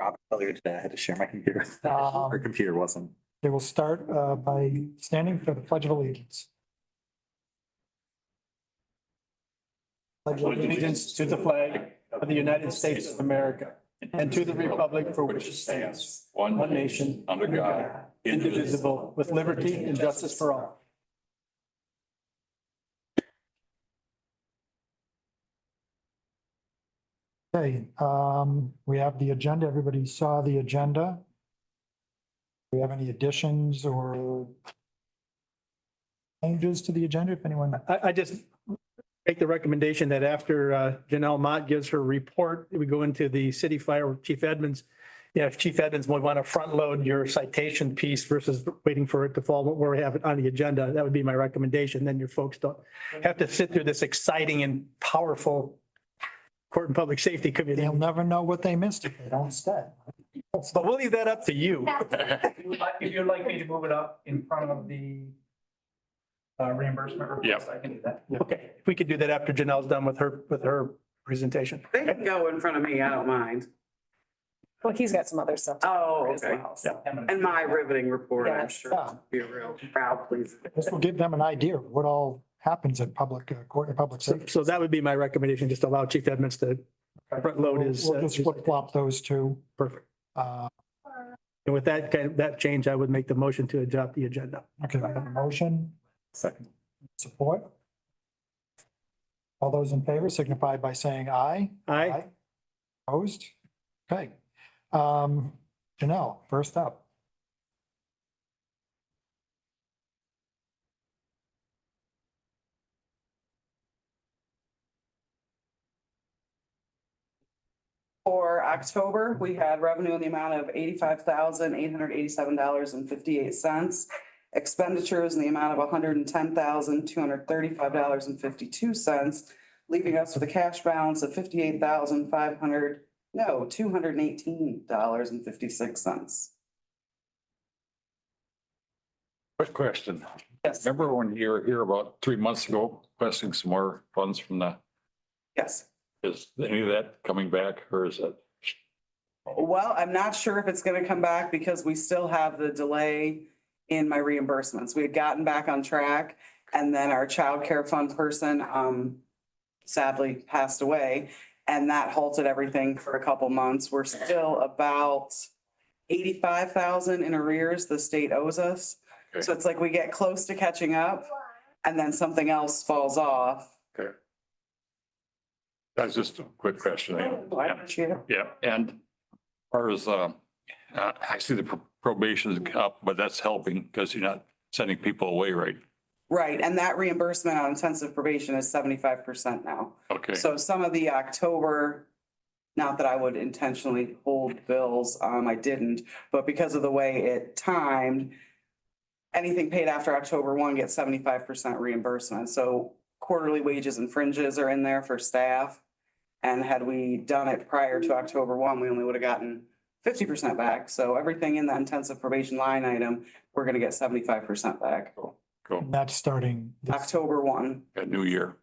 Rob, earlier today, I had to share my computer. Um, Our computer wasn't. They will start by standing for the Pledge of Allegiance. Pledge of Allegiance to the flag of the United States of America and to the republic for which it stands, one nation, under God, indivisible, with liberty and justice for all. Okay, we have the agenda. Everybody saw the agenda. Do we have any additions or changes to the agenda? If anyone, I just make the recommendation that after Janelle Mott gives her report, we go into the city fire with Chief Edmonds. Yeah, if Chief Edmonds would want to front load your citation piece versus waiting for it to fall where we have it on the agenda, that would be my recommendation. Then your folks don't have to sit through this exciting and powerful Court and Public Safety Committee. they'll never know what they missed if they don't stay. But we'll leave that up to you. If you'd like me to move it up in front of the reimbursement request, I can do that. Okay, if we could do that after Janelle's done with her presentation. They can go in front of me, I don't mind. Well, he's got some other stuff. to Oh, cover as okay. well, so. And my riveting report, I'm Yes. sure, will be a real crowd pleaser. This will give them an idea of what all happens at public court and public So, safety. so that would be my recommendation, just allow Chief Edmonds to front load his. We'll just flip flop those two. Perfect. Uh, And with that change, I would make the motion to adopt the agenda. Okay, we have a motion. Second. Support. All those in favor signify by saying aye. Aye. Opposed? Okay. Janelle, first up. For October, we had revenue in the amount of $85,887.58. Expenditures in the amount of $110,235.52, leaving us with a cash balance of $218.56. Quick question. Yes, Remember when you were here about 3 months ago requesting some more funds from yes. is any of that coming back or is that? Well, I'm not sure if it's gonna come back because we still have the delay in my reimbursements. We had gotten back on track and then our child care fund person sadly passed away and that halted everything for a couple months. We're still about 85,000 in arrears the state owes us. Okay. So it's like we get close to catching up and then something else falls off. Okay. That's just a quick question. I appreciate it. Yeah, and as far as, I see the probation is up, but that's helping because you're not sending people away, right? Right, and that reimbursement on intensive probation is 75% now. Okay, So some of the October, not that I would intentionally hold bills, I didn't, but because of the way it timed, anything paid after October 1 gets 75% reimbursement. So quarterly wages and fringes are in there for staff. And had we done it prior to October 1, we only would have gotten 50% back. So everything in the intensive probation line item, we're gonna get 75% back. cool. And that's starting. this- October 1. A new year.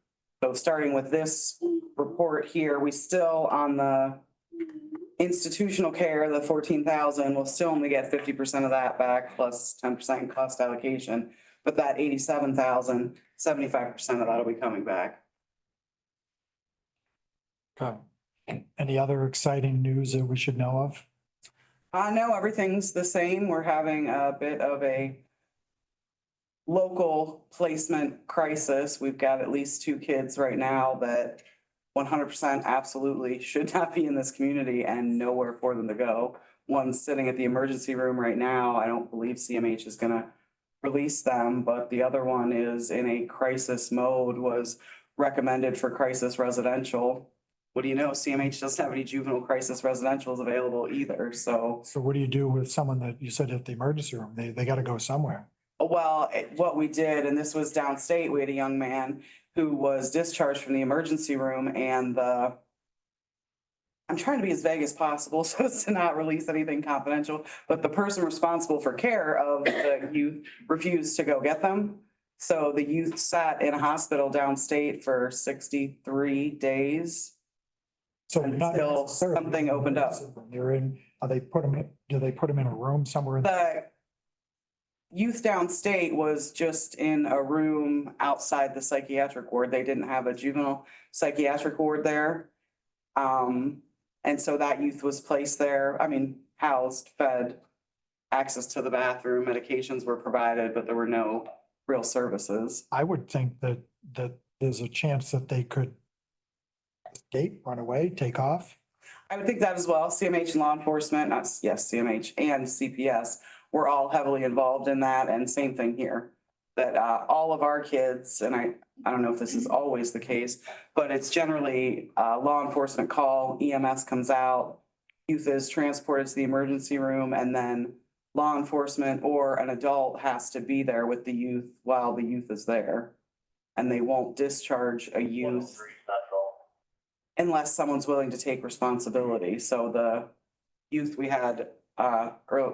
So starting with this report here, we still on the institutional care, the 14,000, we'll still only get 50% of that back plus 10% cost allocation. But that 87,000, 75% of that'll be coming back. Okay. Any other exciting news that we should know of? No, everything's the same. We're having a bit of a local placement crisis. We've got at least 2 kids right now that 100% absolutely should not be in this community and nowhere for them to go. One's sitting at the emergency room right now. I don't believe CMH is gonna release them, but the other one is in a crisis mode, was recommended for crisis residential. What do you know? CMH doesn't have any juvenile crisis residentials available either, so. So what do you do with someone that you said at the emergency room? They got to go somewhere. Well, what we did, and this was downstate, we had a young man who was discharged from the emergency room and I'm trying to be as vague as possible so as to not release anything confidential, but the person responsible for care of the youth refused to go get them. So the youth sat in a hospital downstate for 63 days. So not Until necessarily- something opened up. They're in, do they put them in a room somewhere? The youth downstate was just in a room outside the psychiatric ward. They didn't have a juvenile psychiatric ward there. And so that youth was placed there, I mean, housed, fed, access to the bathroom, medications were provided, but there were no real services. I would think that there's a chance that they could escape, run away, take off. I would think that as well. CMH and law enforcement, not, yes, CMH and CPS were all heavily involved in that, and same thing here. That all of our kids, and I don't know if this is always the case, but it's generally law enforcement call, EMS comes out, youth is transported to the emergency room, and then law enforcement or an adult has to be there with the youth while the youth is there. And they won't discharge a youth unless someone's willing to take responsibility. So the youth we had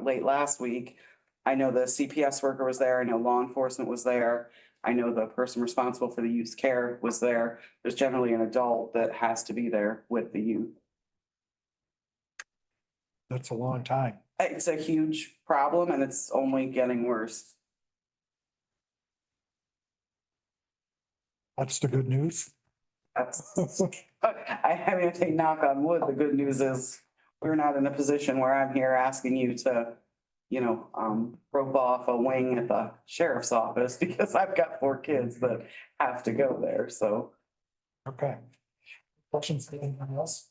late last week, I know the CPS worker was there, I know law enforcement was there. I know the person responsible for the youth's care was there. There's generally an adult that has to be there with the youth. That's a long time. It's a huge problem and it's only getting worse. That's the good news. That's, I mean, I take knock on wood. The good news is we're not in a position where I'm here asking you to, rope off a wing at the sheriff's office because I've got 4 kids that have to go there. So Okay. Questions for anyone else?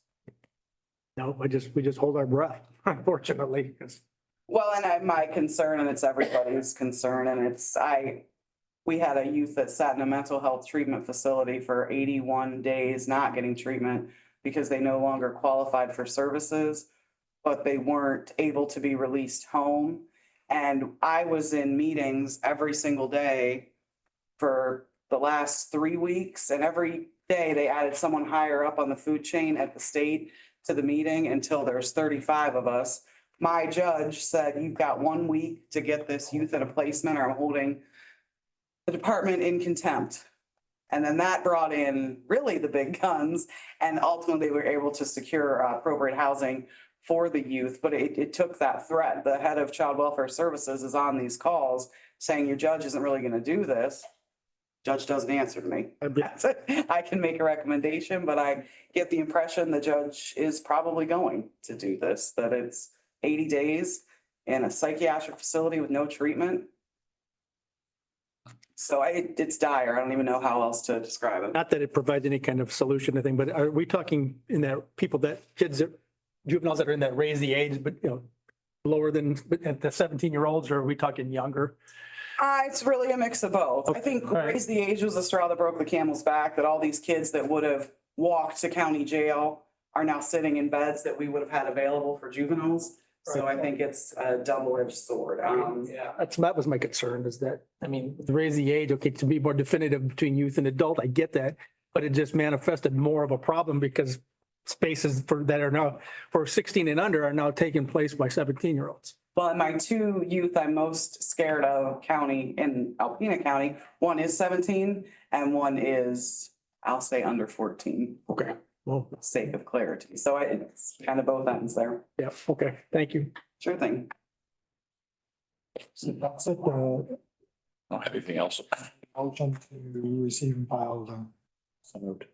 No, we just hold our breath, unfortunately, because well, and my concern, and it's everybody's concern, and we had a youth that sat in a mental health treatment facility for 81 days, not getting treatment because they no longer qualified for services, but they weren't able to be released home. And I was in meetings every single day for the last 3 weeks, and every day they added someone higher up on the food chain at the state to the meeting until there's 35 of us. My judge said, you've got 1 week to get this youth in a placement or I'm holding the department in contempt. And then that brought in really the big guns and ultimately they were able to secure appropriate housing for the youth. But it took that threat. The head of child welfare services is on these calls saying your judge isn't really going to do this. Judge doesn't answer to me. I can make a recommendation, but I get the impression the judge is probably going to do this, that it's 80 days in a psychiatric facility with no treatment. So it's dire. I don't even know how else to describe it. not that it provides any kind of solution or thing, but are we talking in that juveniles that are in that raise the age, but lower than at the 17-year-olds, or are we talking younger? It's really a mix of both. I think Okay, all right. raise the age was the straw that broke the camel's back, that all these kids that would have walked to county jail are now sitting in beds that we would have had available for juveniles. So I think it's a double-edged sword. Yeah, that was my concern is that, I mean, to raise the age, okay, to be more definitive between youth and adult, I get that. But it just manifested more of a problem because spaces that are now for 16 and under are now taking place by 17-year-olds. Well, and my 2 youth I'm most scared of county in Alpena County, one is 17 and one is, I'll say, under 14, Okay, well, for the sake of clarity. So it's kind of both ends there. yeah, okay, thank you. Sure thing. So that's it. Don't have anything else. Motion to receive and file. So moved.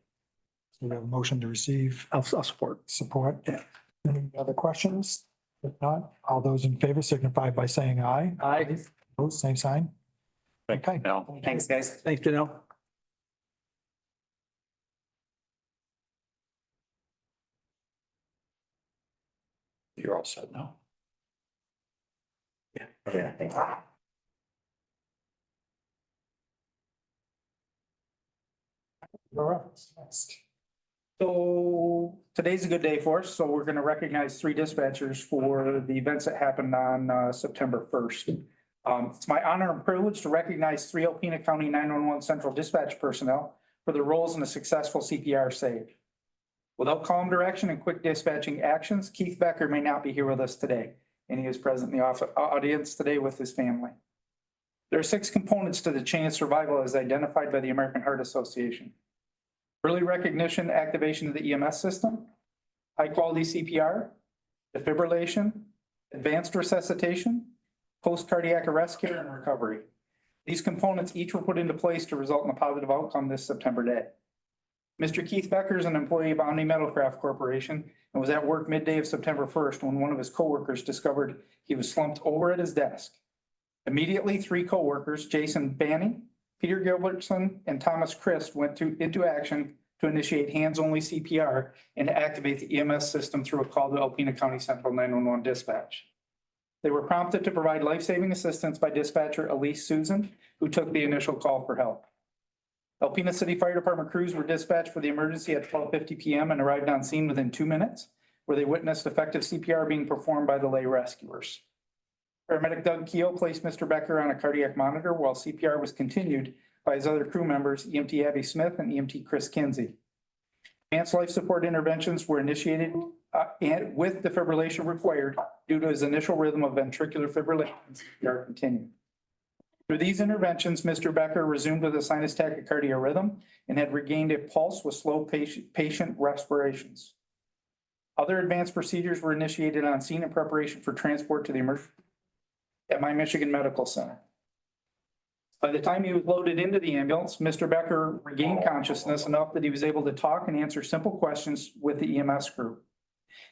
So we have a motion to receive, I'll support. support. Yeah. Any other questions? If not, all those in favor signify by saying aye. Aye. Opposed, same sign. Okay. Now, Thanks, guys. Thanks, Janelle. you're all set now. You're up. Next. So today's a good day for us. So we're going to recognize 3 dispatchers for the events that happened on September 1st. It's my honor and privilege to recognize 3 Alpena County 911 Central Dispatch personnel for their roles in a successful CPR save. Without calm direction and quick dispatching actions, Keith Becker may not be here with us today, and he is present in the audience today with his family. There are 6 components to the chain of survival as identified by the American Heart Association. Early recognition, activation of the EMS system, high-quality CPR, defibrillation, advanced resuscitation, post-cardiac arrest care, and recovery. These components each were put into place to result in a positive outcome this September day. Mr. Keith Becker is an employee of Omni Metalcraft Corporation and was at work midday of September 1st when one of his coworkers discovered he was slumped over at his desk. Immediately, 3 coworkers, Jason Banning, Peter Gilbertson, and Thomas Christ, went into action to initiate hands-only CPR and activate the EMS system through a call to Alpena County Central 911 dispatch. They were prompted to provide life-saving assistance by dispatcher Elise Susan, who took the initial call for help. Alpena City Fire Department crews were dispatched for the emergency at 12:50 p.m. and arrived on scene within 2 minutes, where they witnessed effective CPR being performed by the lay rescuers. Paramedic Doug Keel placed Mr. Becker on a cardiac monitor while CPR was continued by his other crew members, EMT Abby Smith and EMT Chris Kinsey. Advanced life support interventions were initiated and with defibrillation required due to his initial rhythm of ventricular fibrillation. CPR continued. Through these interventions, Mr. Becker resumed with a sinus tachycardia rhythm and had regained a pulse with slow patient respirations. Other advanced procedures were initiated on scene in preparation for transport to the emergency at My Michigan Medical Center. By the time he was loaded into the ambulance, Mr. Becker regained consciousness enough that he was able to talk and answer simple questions with the EMS crew.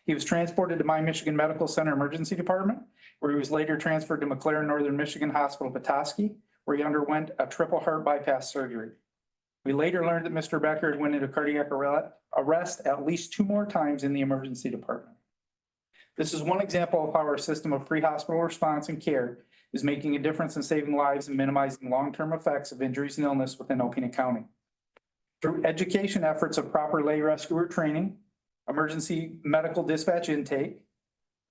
He was transported to My Michigan Medical Center Emergency Department, where he was later transferred to McLaren Northern Michigan Hospital Petoskey, where he underwent a triple heart bypass surgery. We later learned that Mr. Becker had went into cardiac arrest at least 2 more times in the emergency department. This is one example of how our system of pre-hospital response and care is making a difference in saving lives and minimizing long-term effects of injuries and illness within Alpena County. Through education efforts of proper lay rescuer training, emergency medical dispatch intake,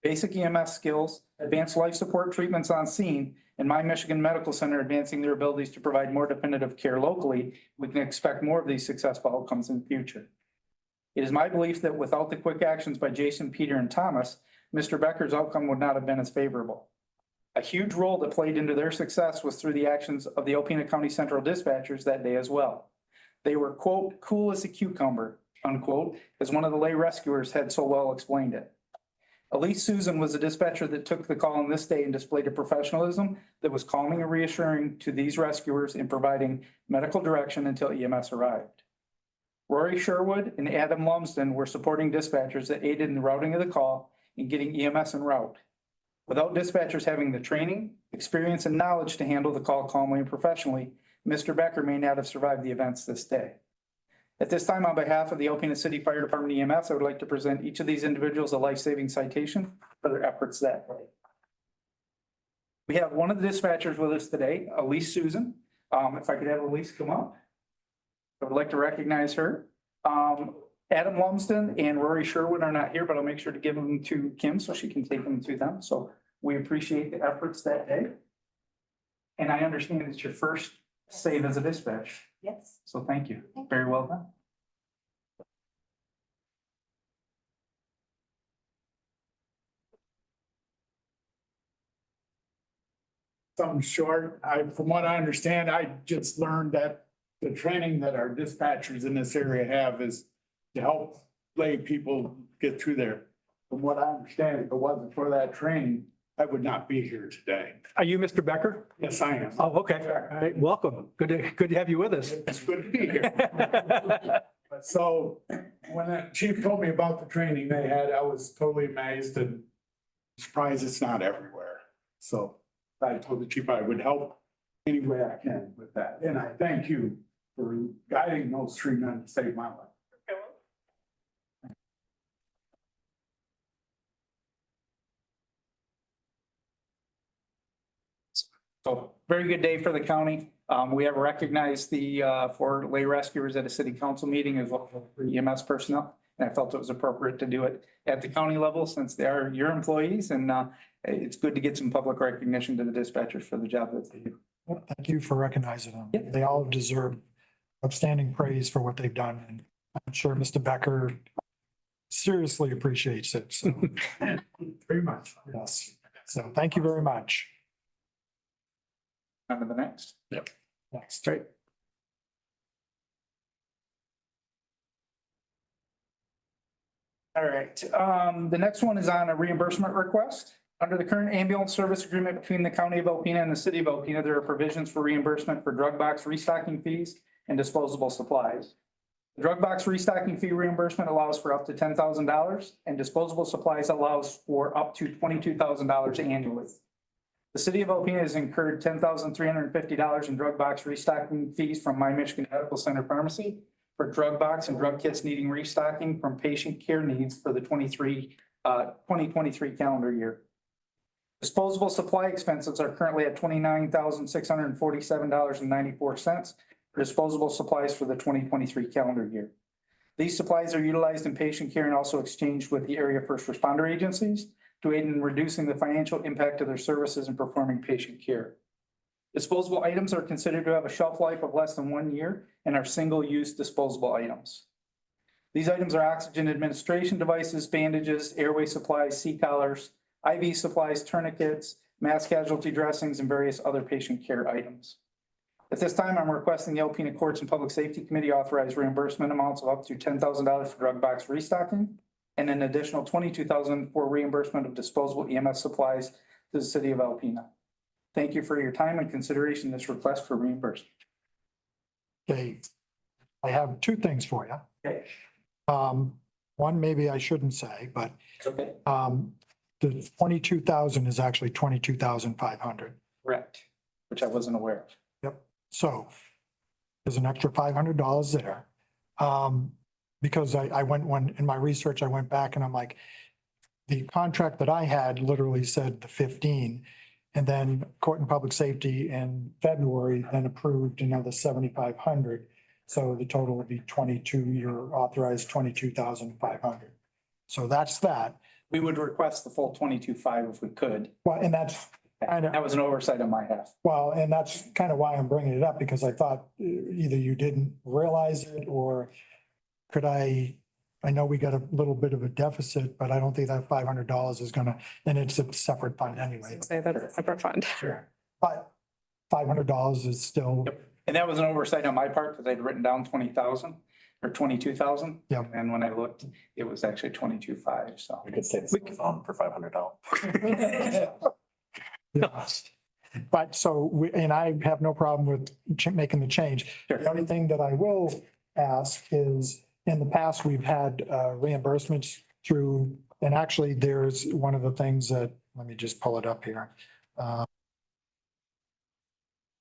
basic EMS skills, advanced life support treatments on scene, and My Michigan Medical Center advancing their abilities to provide more definitive care locally, we can expect more of these successful outcomes in the future. It is my belief that without the quick actions by Jason, Peter, and Thomas, Mr. Becker's outcome would not have been as favorable. A huge role that played into their success was through the actions of the Alpena County Central dispatchers that day as well. They were, quote, cool as a cucumber, unquote, as one of the lay rescuers had so well explained it. Elise Susan was a dispatcher that took the call on this day and displayed a professionalism that was calming and reassuring to these rescuers in providing medical direction until EMS arrived. Rory Sherwood and Adam Lumsden were supporting dispatchers that aided in the routing of the call and getting EMS en route. Without dispatchers having the training, experience, and knowledge to handle the call calmly and professionally, Mr. Becker may not have survived the events this day. At this time, on behalf of the Alpena City Fire Department EMS, I would like to present each of these individuals a life-saving citation for their efforts that day. We have one of the dispatchers with us today, Elise Susan. If I could have Elise come up. I would like to recognize her. Adam Lumsden and Rory Sherwood are not here, but I'll make sure to give them to Kim so she can take them to them. So we appreciate the efforts that day. And I understand it's your first save as a dispatch. Yes. So thank you. Very well done. Something short. From what I understand, I just learned that the training that our dispatchers in this area have is to help lay people get through there. From what I understand, if it wasn't for that training, I would not be here today. Are you Mr. Becker? Yes, I am. Oh, okay. All right. Welcome. Good to have you with us. It's good to be here. So when the chief told me about the training they had, I was totally amazed and surprised it's not everywhere. So I told the chief I would help any way I can with that. And I thank you for guiding those 3 men to save my life. So very good day for the county. We have recognized the 4 lay rescuers at a city council meeting as well as EMS personnel. And I felt it was appropriate to do it at the county level since they are your employees. And it's good to get some public recognition to the dispatchers for the job that they do. Well, thank you for recognizing them. Yep. They all deserve outstanding praise for what they've done. And I'm sure Mr. Becker seriously appreciates it. So, Very much. yes. So thank you very much. On to the next. Next. Right. All right, the next one is on a reimbursement request. Under the current ambulance service agreement between the county of Alpena and the city of Alpena, there are provisions for reimbursement for drug box restocking fees and disposable supplies. The drug box restocking fee reimbursement allows for up to $10,000 and disposable supplies allows for up to $22,000 annually. The city of Alpena has incurred $10,350 in drug box restocking fees from My Michigan Medical Center Pharmacy for drug box and drug kits needing restocking from patient care needs for the 2023 calendar year. Disposable supply expenses are currently at $29,647.94 for disposable supplies for the 2023 calendar year. These supplies are utilized in patient care and also exchanged with the area first responder agencies to aid in reducing the financial impact of their services and performing patient care. Disposable items are considered to have a shelf life of less than 1 year and are single-use disposable items. These items are oxygen administration devices, bandages, airway supplies, C-collars, IV supplies, tourniquets, mass casualty dressings, and various other patient care items. At this time, I'm requesting the Alpena Courts and Public Safety Committee authorize reimbursement amounts of up to $10,000 for drug box restocking and an additional $22,000 for reimbursement of disposable EMS supplies to the city of Alpena. Thank you for your time and consideration of this request for reimbursement. Okay, I have two things for you. Okay. One, maybe I shouldn't say, but Okay. the 22,000 is actually 22,500. Correct, which I wasn't aware of. So there's an extra $500 there. Because I went in my research, I went back and I'm like, the contract that I had literally said the 15. And then Court and Public Safety in February then approved another 7,500. So the total would be 22, you're authorized 22,500. So that's that. We would request the full 22.5 if we could. Well, and that's kind of, That was an oversight on my half. well, and that's kind of why I'm bringing it up, because I thought either you didn't realize it or could I know we got a little bit of a deficit, but I don't think that $500 is gonna, and it's a separate fund anyway. Say that's a separate fund. Sure. But $500 is still, Yep. And that was an oversight on my part because I'd written down 20,000 or 22,000. Yep. And when I looked, it was actually 22.5, so. We could save the phone for $500. yeah. But so and I have no problem with making the change. Sure. The only thing that I will ask is, in the past, we've had reimbursements through, and actually there's one of the things that, let me just pull it up here.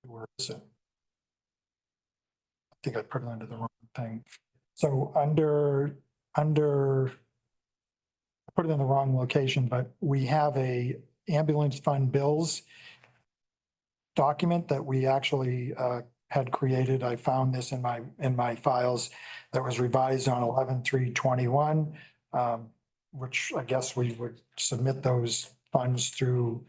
Where is it? I think I put it under the wrong thing. So under, I put it in the wrong location, but we have a ambulance fund bills document that we actually had created. I found this in my files that was revised on 11/3/21, which I guess we would submit those funds through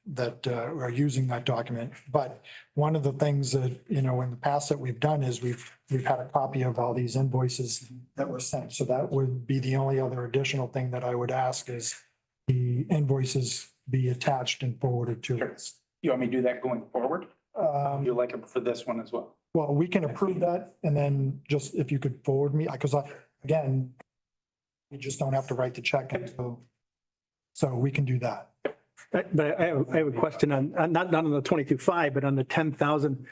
that are using that document. But one of the things that, in the past that we've done is we've had a copy of all these invoices that were sent. So that would be the only other additional thing that I would ask is the invoices be attached and forwarded to us. You want me to do that going forward? You like it for this one as well? Well, we can approve that and then just if you could forward me, because again, you just don't have to write the check until, so we can do that. But I have a question on, not on the 22.5, but on the 10,000.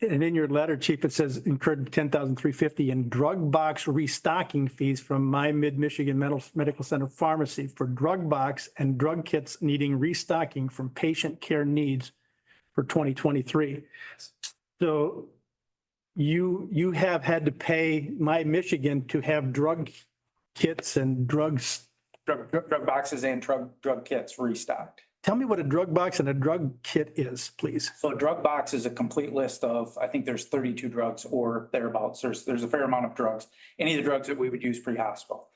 And in your letter, Chief, it says incurred 10,350 in drug box restocking fees from My Mid-Michigan Medical Center Pharmacy for drug box and drug kits needing restocking from patient care needs for 2023. So you have had to pay My Michigan to have drug kits and drugs. Drug boxes and drug kits restocked. Tell me what a drug box and a drug kit is, please. So a drug box is a complete list of, I think there's 32 drugs or thereabouts. There's a fair amount of drugs. Any of the drugs that we would use pre-hospital.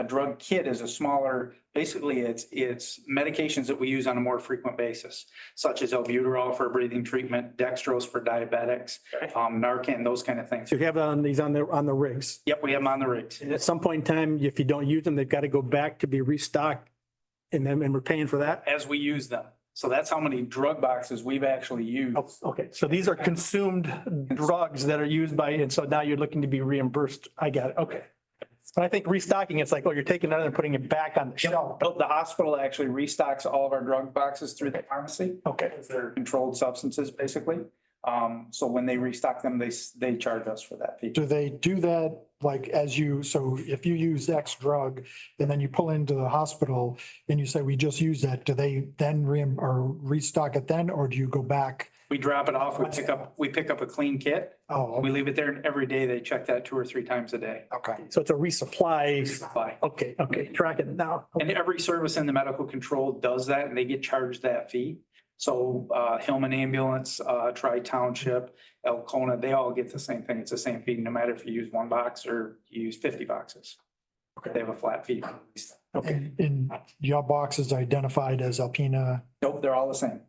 A drug kit is a smaller, basically it's medications that we use on a more frequent basis, such as albuterol for breathing treatment, dextrose for diabetics, Narcan, those kind of things. So you have on these on the rigs. Yep, we have them on the rigs. And at some point in time, if you don't use them, they've got to go back to be restocked. And we're paying for that? As we use them. So that's how many drug boxes we've actually used. Oh, okay, so these are consumed drugs that are used by, and so now you're looking to be reimbursed. I got it, okay. But I think restocking, it's like, oh, you're taking it and putting it back on the shelf. The hospital actually restocks all of our drug boxes through the pharmacy. Okay. They're controlled substances, basically. So when they restock them, they charge us for that fee. Do they do that like as you, so if you use X drug and then you pull into the hospital and you say, we just use that, do they then restock it then, or do you go back? We drop it off, we pick up a clean kit. Oh, We leave it there and every day they check that 2 or 3 times a day. okay. So it's a resupply. Supply. Okay, tracking it now. And every service in the medical control does that and they get charged that fee. So Hillman Ambulance, Tri-Township, Alpena, they all get the same thing. It's the same fee, no matter if you use 1 box or you use 50 boxes. They have a flat fee. Okay. And your box is identified as Alpena. Nope, they're all the same.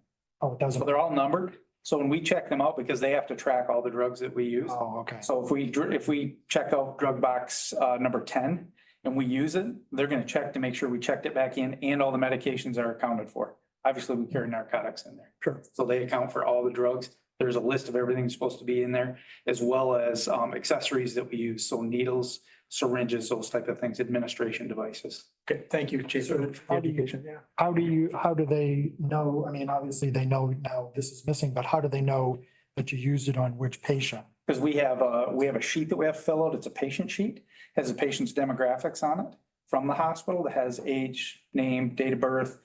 Oh, it So doesn't. they're all numbered. So when we check them out, because they have to track all the drugs that we use. Oh, okay. So if we check out drug box number 10 and we use it, they're going to check to make sure we checked it back in and all the medications are accounted for. Obviously, we carry narcotics in there. Sure. So they account for all the drugs. There's a list of everything that's supposed to be in there, as well as accessories that we use. So needles, syringes, those type of things, administration devices. Okay, thank you, Chief, for the education, yeah. How do they know? I mean, obviously they know now this is missing, but how do they know that you used it on which patient? Because we have a sheet that we have to fill out. It's a patient sheet, has the patient's demographics on it from the hospital that has age, name, date of birth.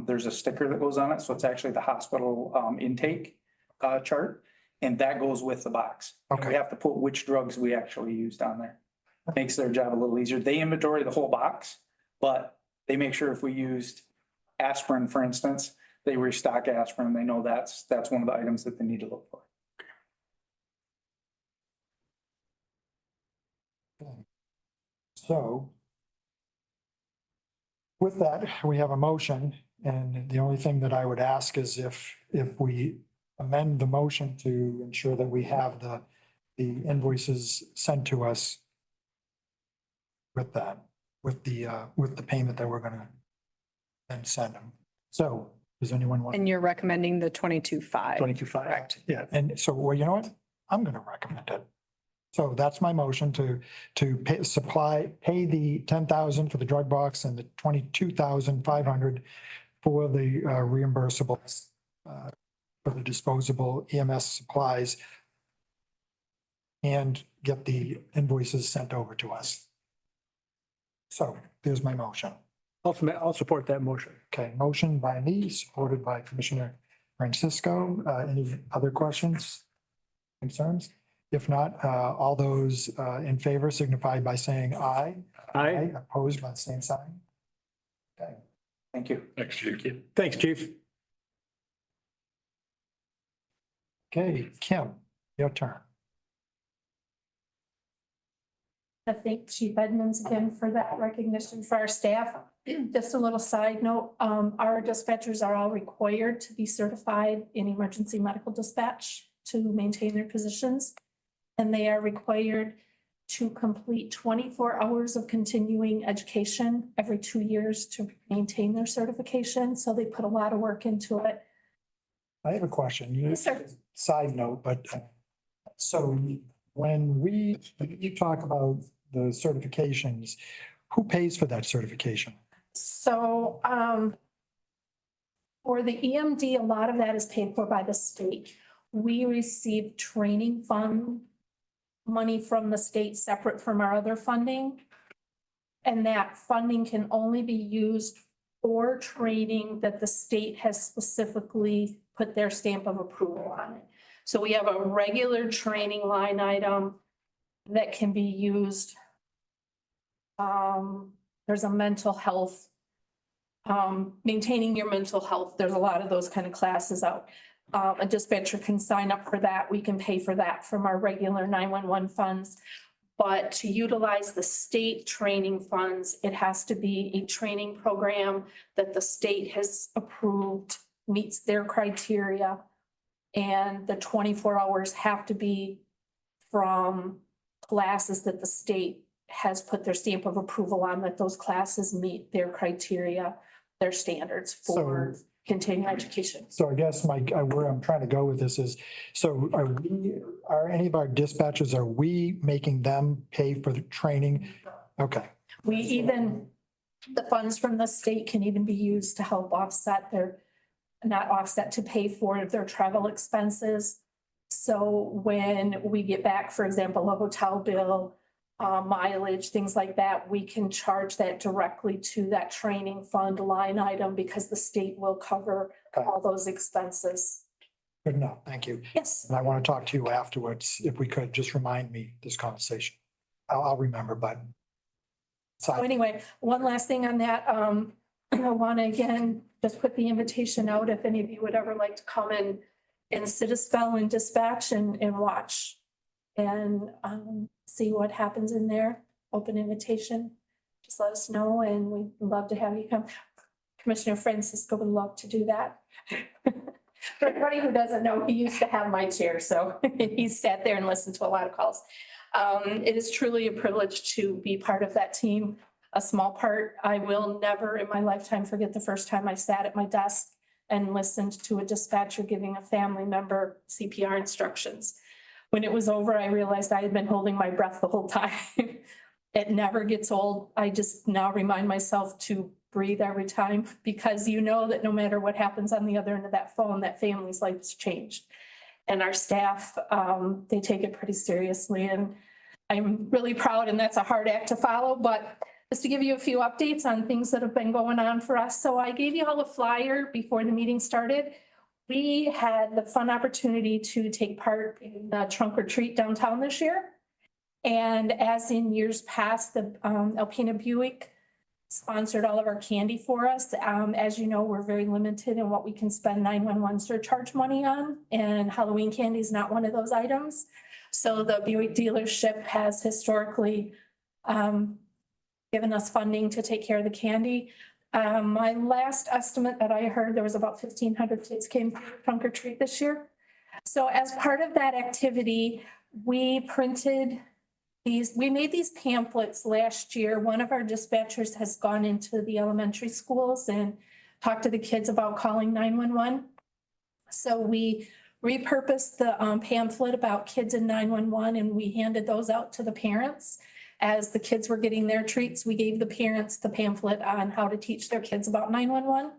There's a sticker that goes on it. So it's actually the hospital intake chart. And that goes with the box. Okay. We have to put which drugs we actually used on there. Makes their job a little easier. They inventory the whole box, but they make sure if we used aspirin, for instance, they restock aspirin. They know that's one of the items that they need to look for. So with that, we have a motion, and the only thing that I would ask is if we amend the motion to ensure that we have the invoices sent to us with that, with the payment that we're gonna then send them. So does anyone want? And you're recommending the 22.5. 22.5. Correct. Yeah, And so, well, you know what? I'm gonna recommend it. So that's my motion to pay the 10,000 for the drug box and the 22,500 for the reimbursables for the disposable EMS supplies, and get the invoices sent over to us. So there's my motion. I'll support that motion. Okay, motion by me, supported by Commissioner Francisco. Any other questions, concerns? If not, all those in favor signify by saying aye. Aye. Opposed by the same sign. Okay. Thank you. Next, Chief. Thanks, Chief. Okay, Kim, your turn. I thank Chief Edmonds again for that recognition for our staff. Just a little side note, our dispatchers are all required to be certified in emergency medical dispatch to maintain their positions. And they are required to complete 24 hours of continuing education every 2 years to maintain their certification. So they put a lot of work into it. I have a question. Yes, sir. Side note, but so when you talk about the certifications, who pays for that certification? So, for the EMD, a lot of that is paid for by the state. We receive training fund money from the state separate from our other funding. And that funding can only be used for training that the state has specifically put their stamp of approval on it. So we have a regular training line item that can be used. There's a mental health, maintaining your mental health. There's a lot of those kind of classes out. A dispatcher can sign up for that. We can pay for that from our regular 911 funds. But to utilize the state training funds, it has to be a training program that the state has approved, meets their criteria. And the 24 hours have to be from classes that the state has put their stamp of approval on, that those classes meet their criteria, their standards for continuing education. So I guess where I'm trying to go with this is, so are any of our dispatchers, are we making them pay for the training Okay, The funds from the state can even be used to help offset not offset, to pay for their travel expenses. So when we get back, for example, a hotel bill, mileage, things like that, we can charge that directly to that training fund line item because the state will cover all those expenses. good enough. Thank you. Yes. And I want to talk to you afterwards. If we could, just remind me this conversation. I'll remember, but. So anyway, one last thing on that, I want to again, just put the invitation out if any of you would ever like to come and sit a spell and dispatch and watch. And see what happens in there, open invitation, just let us know and we'd love to have you come. Commissioner Francisco would love to do that. For anybody who doesn't know, he used to have my chair, so he sat there and listened to a lot of calls. It is truly a privilege to be part of that team, a small part. I will never in my lifetime forget the first time I sat at my desk and listened to a dispatcher giving a family member CPR instructions. When it was over, I realized I had been holding my breath the whole time. It never gets old. I just now remind myself to breathe every time because you know that no matter what happens on the other end of that phone, that family's life has changed. And our staff, they take it pretty seriously and I'm really proud and that's a hard act to follow, but just to give you a few updates on things that have been going on for us. So I gave you all a flyer before the meeting started. We had the fun opportunity to take part in the trunk or treat downtown this year. And as in years past, the Alpena Buick sponsored all of our candy for us. As you know, we're very limited in what we can spend 911 surcharge money on, and Halloween candy is not one of those items. So the Buick dealership has historically given us funding to take care of the candy. My last estimate that I heard, there was about 1,500 kids came for trunk or treat this year. So as part of that activity, we made these pamphlets last year. One of our dispatchers has gone into the elementary schools and talked to the kids about calling 911. So we repurposed the pamphlet about kids in 911 and we handed those out to the parents. As the kids were getting their treats, we gave the parents the pamphlet on how to teach their kids about 911.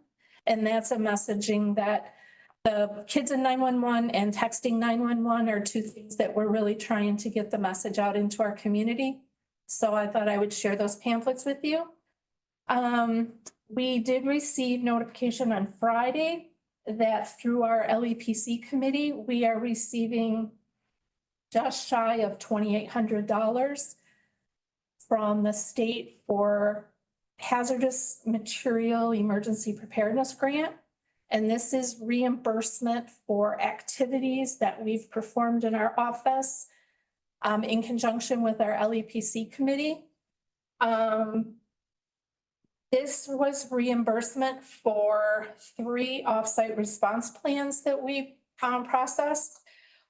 And that's a messaging that the kids in 911 and texting 911 are two things that we're really trying to get the message out into our community. So I thought I would share those pamphlets with you. We did receive notification on Friday that through our LEPC committee, we are receiving just shy of $2,800 from the state for hazardous material emergency preparedness grant. And this is reimbursement for activities that we've performed in our office in conjunction with our LEPC committee. This was reimbursement for 3 offsite response plans that we processed.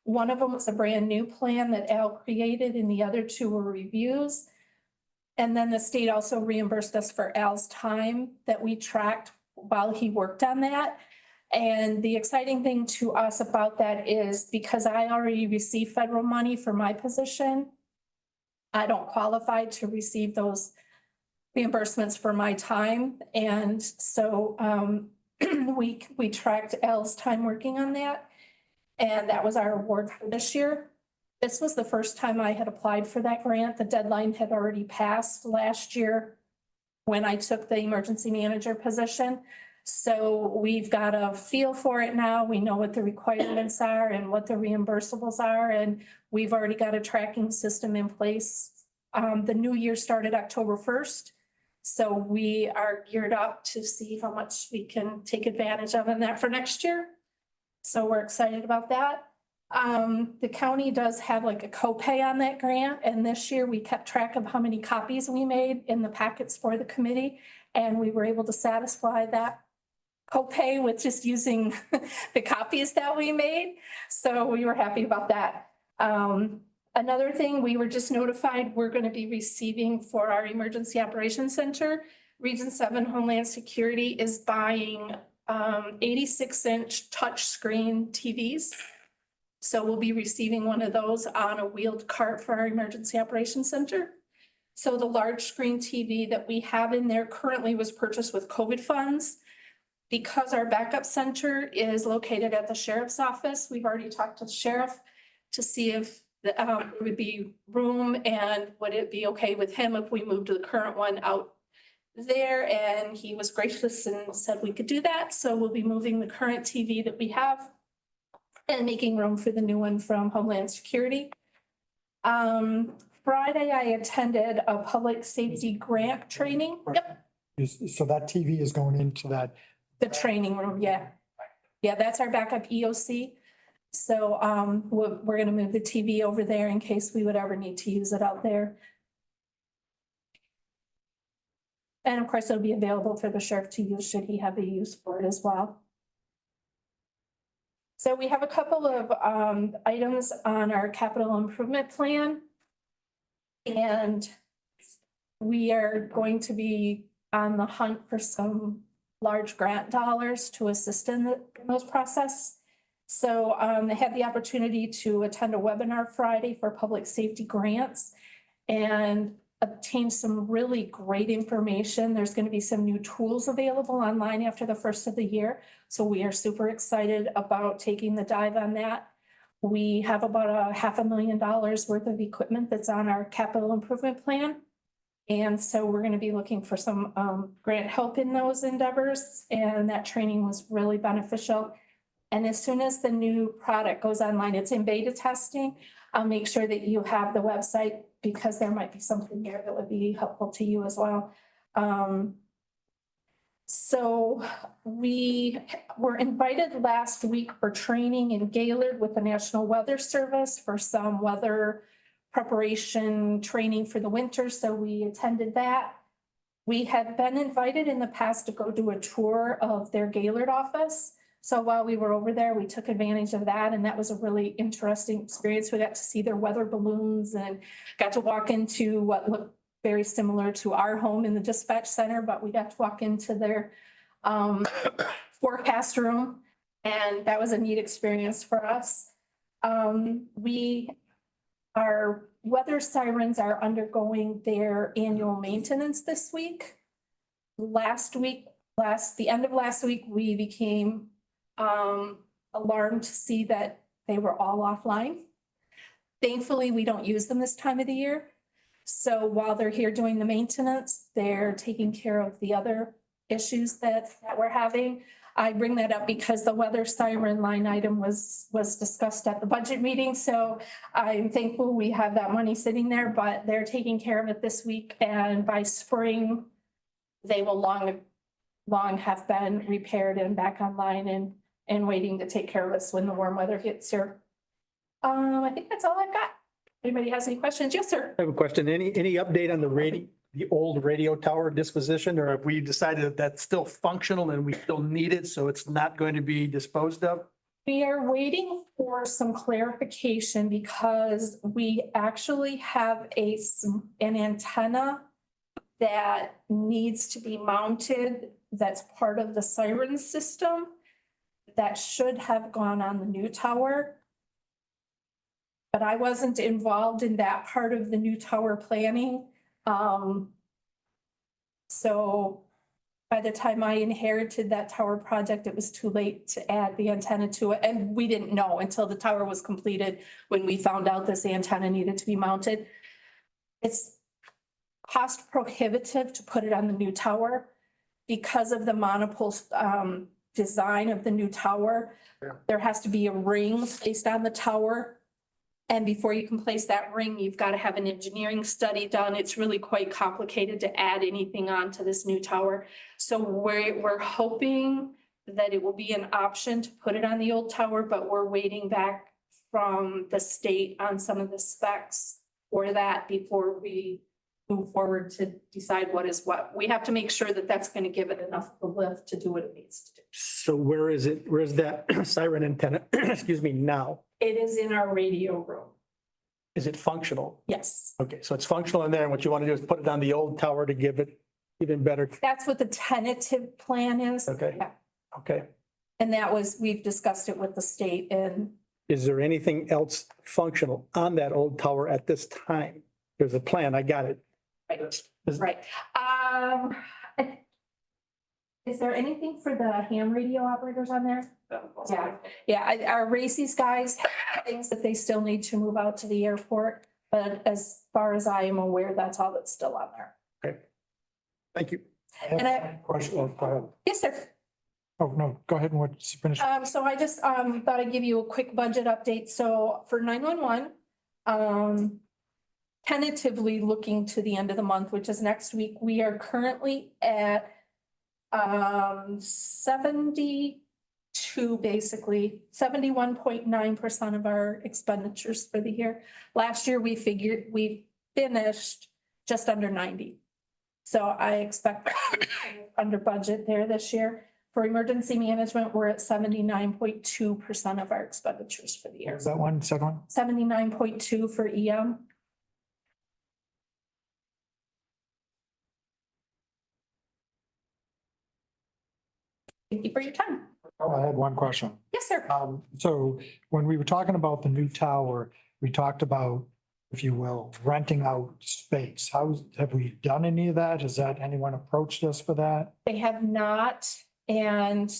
One of them was a brand new plan that Al created and the other 2 were reviews. And then the state also reimbursed us for Al's time that we tracked while he worked on that. And the exciting thing to us about that is because I already received federal money for my position, I don't qualify to receive those reimbursements for my time. And so we tracked Al's time working on that. And that was our award for this year. This was the first time I had applied for that grant. The deadline had already passed last year when I took the emergency manager position. So we've got a feel for it now. We know what the requirements are and what the reimbursables are, and we've already got a tracking system in place. The new year started October 1st. So we are geared up to see how much we can take advantage of in that for next year. So we're excited about that. The county does have like a copay on that grant. And this year we kept track of how many copies we made in the packets for the committee. And we were able to satisfy that copay with just using the copies that we made. So we were happy about that. Another thing, we were just notified we're going to be receiving for our Emergency Operations Center. Region 7 Homeland Security is buying 86-inch touchscreen TVs. So we'll be receiving one of those on a wheeled cart for our Emergency Operations Center. So the large screen TV that we have in there currently was purchased with COVID funds. Because our backup center is located at the sheriff's office, we've already talked to the sheriff to see if there would be room and would it be okay with him if we moved the current one out there, and he was gracious and said we could do that. So we'll be moving the current TV that we have and making room for the new one from Homeland Security. Friday, I attended a public safety grant training. Yep, So that TV is going into that. the training room, yeah. Yeah, that's our backup EOC. So we're gonna move the TV over there in case we would ever need to use it out there. And of course, it'll be available for the sheriff to use should he have a use for it as well. So we have a couple of items on our capital improvement plan. And we are going to be on the hunt for some large grant dollars to assist in those process. So I had the opportunity to attend a webinar Friday for public safety grants and obtain some really great information. There's going to be some new tools available online after the first of the year. So we are super excited about taking the dive on that. We have about $500,000 worth of equipment that's on our capital improvement plan. And so we're going to be looking for some grant help in those endeavors. And that training was really beneficial. And as soon as the new product goes online, it's in beta testing. I'll make sure that you have the website because there might be something there that would be helpful to you as well. So we were invited last week for training in Gaylord with the National Weather Service for some weather preparation training for the winter. So we attended that. We had been invited in the past to go do a tour of their Gaylord office. So while we were over there, we took advantage of that, and that was a really interesting experience. We got to see their weather balloons and got to walk into what looked very similar to our home in the dispatch center, but we got to walk into their forecast room, and that was a neat experience for us. Our weather sirens are undergoing their annual maintenance this week. The end of last week, we became alarmed to see that they were all offline. Thankfully, we don't use them this time of the year. So while they're here doing the maintenance, they're taking care of the other issues that we're having. I bring that up because the weather siren line item was discussed at the budget meeting. So I'm thankful we have that money sitting there, but they're taking care of it this week. And by spring, they will long have been repaired and back online and waiting to take care of us when the warm weather hits here. I think that's all I've got. Anybody has any questions? Yes, sir. I have a question. Any update on the old radio tower disposition, or have we decided that that's still functional and we still need it, so it's not going to be disposed of? We are waiting for some clarification because we actually have an antenna that needs to be mounted. That's part of the siren system that should have gone on the new tower. But I wasn't involved in that part of the new tower planning. So by the time I inherited that tower project, it was too late to add the antenna to it. And we didn't know until the tower was completed when we found out this antenna needed to be mounted. It's cost prohibitive to put it on the new tower because of the monopole design of the new tower. Yeah. There has to be a ring placed on the tower. And before you can place that ring, you've got to have an engineering study done. It's really quite complicated to add anything onto this new tower. So we're hoping that it will be an option to put it on the old tower, but we're waiting back from the state on some of the specs for that before we move forward to decide what is what. We have to make sure that that's going to give it enough of a lift to do what it needs to do. So where is it? Where's that siren antenna? Excuse me, now? It is in our radio room. Is it functional? Yes. Okay, so it's functional in there, and what you want to do is put it on the old tower to give it even better. That's what the tentative plan is. Okay. Yeah. Okay. And we've discussed it with the state and Is there anything else functional on that old tower at this time? There's a plan, I got it. Right. Is there anything for the ham radio operators on there? Yeah, yeah, our races guys have things that they still need to move out to the airport, but as far as I am aware, that's all that's still on there. Thank you. And Question, oh, go ahead. Yes, sir. Oh, no, go ahead and what's finished. So I just, thought I'd give you a quick budget update. So for 911, tentatively looking to the end of the month, which is next week, we are currently at, 72, basically 71.9% of our expenditures for the year. Last year, we finished just under 90. So I expect under budget there this year. For emergency management, we're at 79.2% of our expenditures for the year. Is that one, second one? 79.2 for EM. Thank you for your time. Oh, I had one question. Yes, sir. So when we were talking about the new tower, we talked about, if you will, renting out space. Have we done any of that? Has that anyone approached us for that? They have not, and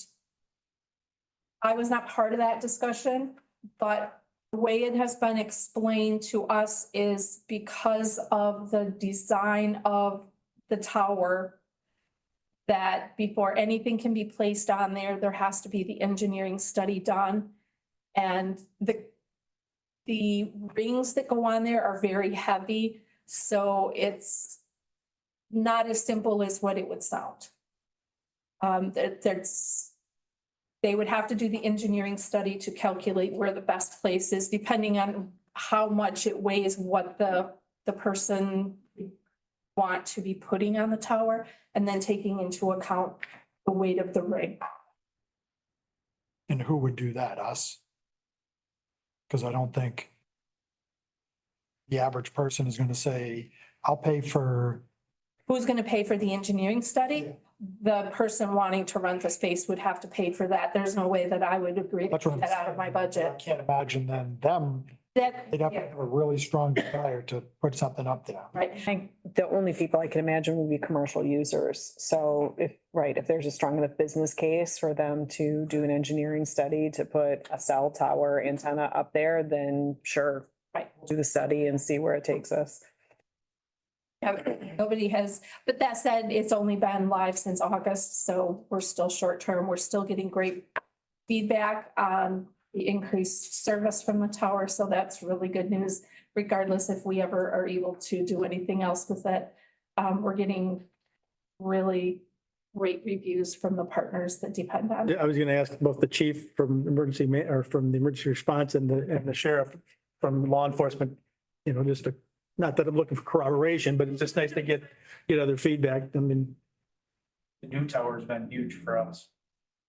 I was not part of that discussion, but the way it has been explained to us is because of the design of the tower, that before anything can be placed on there, there has to be the engineering study done. And the rings that go on there are very heavy, so it's not as simple as what it would sound. They would have to do the engineering study to calculate where the best place is, depending on how much it weighs, what the person want to be putting on the tower, and then taking into account the weight of the ring. And who would do that? Us? Because I don't think the average person is going to say, I'll pay for. Who's gonna pay for the engineering study? The person wanting to rent the space would have to pay for that. There's no way that I would agree to That's what put I'm that out of my I budget. can't imagine then them, That, they'd have to yeah, have a really strong desire to put something up there. right. I think the only people I can imagine would be commercial users. So if there's a strong enough business case for them to do an engineering study to put a cell tower antenna up there, then sure. Right. Do the study and see where it takes us. Yeah, nobody has, but that said, it's only been live since August, so we're still short term. We're still getting great feedback on the increased service from the tower, so that's really good news, regardless if we ever are able to do anything else with it. We're getting really great reviews from the partners that depend on it. I was gonna ask both the chief from from the emergency response and the sheriff from law enforcement, just to, not that I'm looking for corroboration, but it's just nice to get other feedback. I mean, The new tower has been huge for us.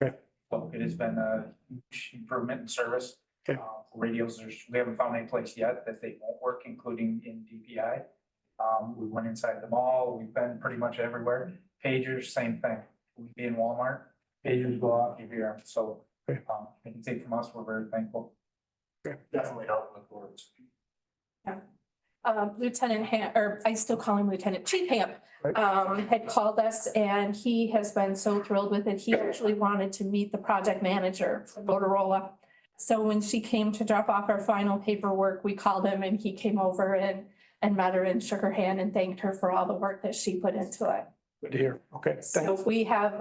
Okay. So it has been a huge improvement in service. Okay. Radios, we haven't found any place yet that they won't work, including in DPI. We went inside the mall, we've been pretty much everywhere. Pagers, same thing. We'd be in Walmart, pagers go off, you hear them. So, Okay. I can say from us, we're very thankful. Definitely help with words. Lieutenant or I still call him Lieutenant Chief Hamp, Right. had called us and he has been so thrilled with it. He actually wanted to meet the project manager for Motorola. So when she came to drop off our final paperwork, we called him and he came over and met her and shook her hand and thanked her for all the work that she put into it. good to hear. Okay, So thanks. we have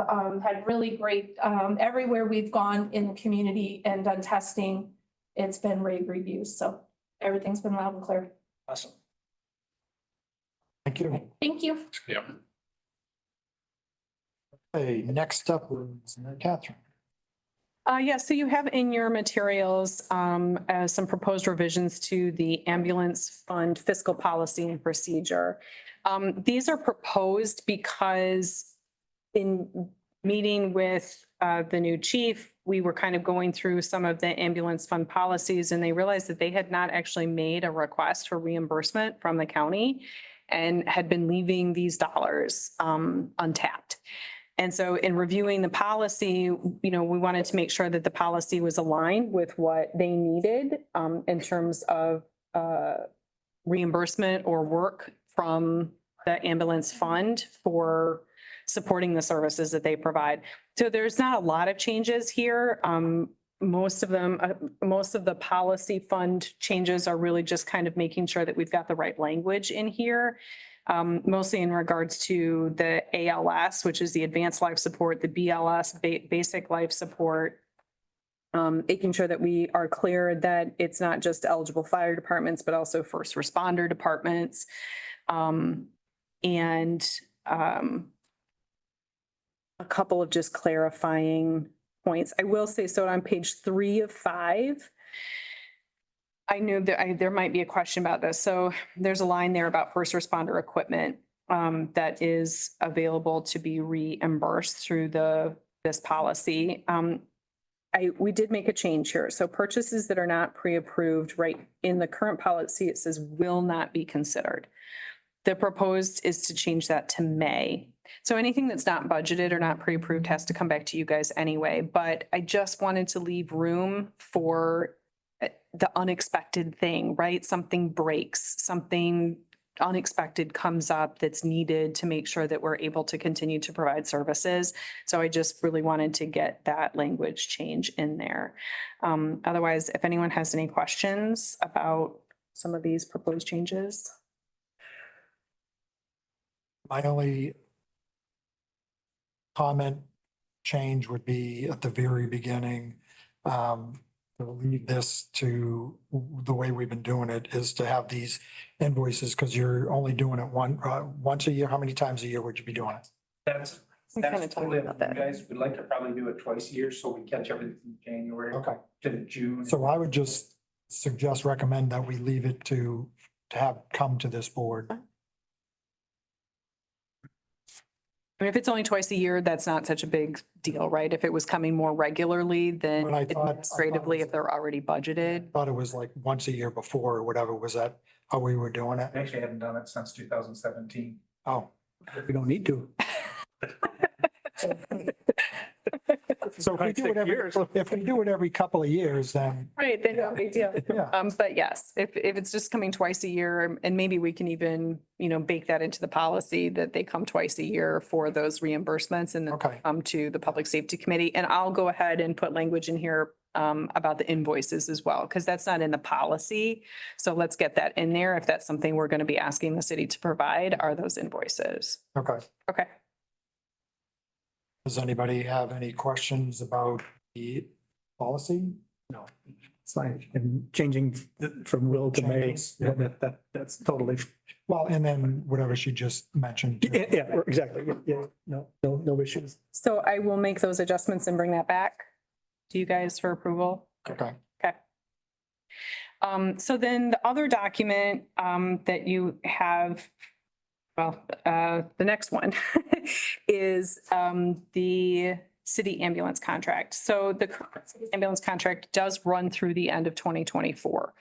had really great, everywhere we've gone in the community and done testing, it's been rave reviews. So everything's been loud and clear. Awesome. Thank you. Thank you. Yeah. Hey, next up is Catherine. So you have in your materials, some proposed revisions to the ambulance fund fiscal policy and procedure. These are proposed because in meeting with, the new chief, we were kind of going through some of the ambulance fund policies and they realized that they had not actually made a request for reimbursement from the county and had been leaving these dollars, untapped. And so in reviewing the policy, we wanted to make sure that the policy was aligned with what they needed in terms of reimbursement or work from the ambulance fund for supporting the services that they provide. So there's not a lot of changes here. Most of them, most of the policy fund changes are really just kind of making sure that we've got the right language in here. Mostly in regards to the ALS, which is the advanced life support, the BLS, basic life support. Making sure that we are clear that it's not just eligible fire departments, but also first responder departments. A couple of just clarifying points. I will say, so on page 3 of 5, I knew that there might be a question about this. So there's a line there about first responder equipment that is available to be reimbursed through this policy. We did make a change here. So purchases that are not pre-approved, right, in the current policy, it says will not be considered. The proposed is to change that to may. So anything that's not budgeted or not pre-approved has to come back to you guys anyway. But I just wanted to leave room for the unexpected thing, right? Something breaks, something unexpected comes up that's needed to make sure that we're able to continue to provide services. So I just really wanted to get that language change in there. Otherwise, if anyone has any questions about some of these proposed changes. My only comment change would be at the very beginning. To leave this to the way we've been doing it is to have these invoices, because you're only doing it once a year. How many times a year would you be doing it? That's We kinda that's talked totally up about to you that. guys. We'd like to probably do it twice a year, so we catch everything from January Okay, to June. so I would just recommend that we leave it to have come to this board. I mean, if it's only twice a year, that's not such a big deal, right? If it was coming more regularly, then But I thought- administratively, if they're already budgeted. Thought it was like once a year before or whatever. Was that how we were doing it? I actually haven't done it since 2017. Oh, We don't need to. so if we do it every couple of years, then Right, then no big deal. yeah. But yes, if it's just coming twice a year, and maybe we can even, bake that into the policy that they come twice a year for those reimbursements and then Okay. come to the Public Safety Committee. And I'll go ahead and put language in here about the invoices as well, because that's not in the policy. So let's get that in there. If that's something we're going to be asking the city to provide, are those invoices. Okay. Okay. Does anybody have any questions about the policy? No, it's fine. And changing from will to may, Changes, yeah. that's totally, Well, and then whatever she just mentioned. too. yeah, exactly. Yeah, no issues. So I will make those adjustments and bring that back to you guys for approval. Okay. Okay. So then the other document that you have, well, the next one is the city ambulance contract. So the current city ambulance contract does run through the end of 2024.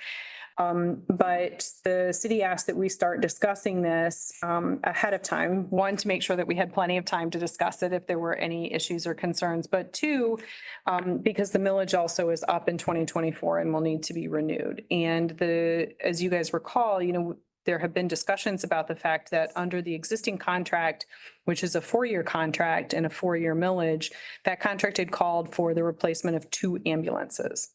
But the city asked that we start discussing this ahead of time. One, to make sure that we had plenty of time to discuss it if there were any issues or concerns. But two, because the millage also is up in 2024 and will need to be renewed. And as you guys recall, there have been discussions about the fact that under the existing contract, which is a 4-year contract and a 4-year millage, that contract had called for the replacement of 2 ambulances.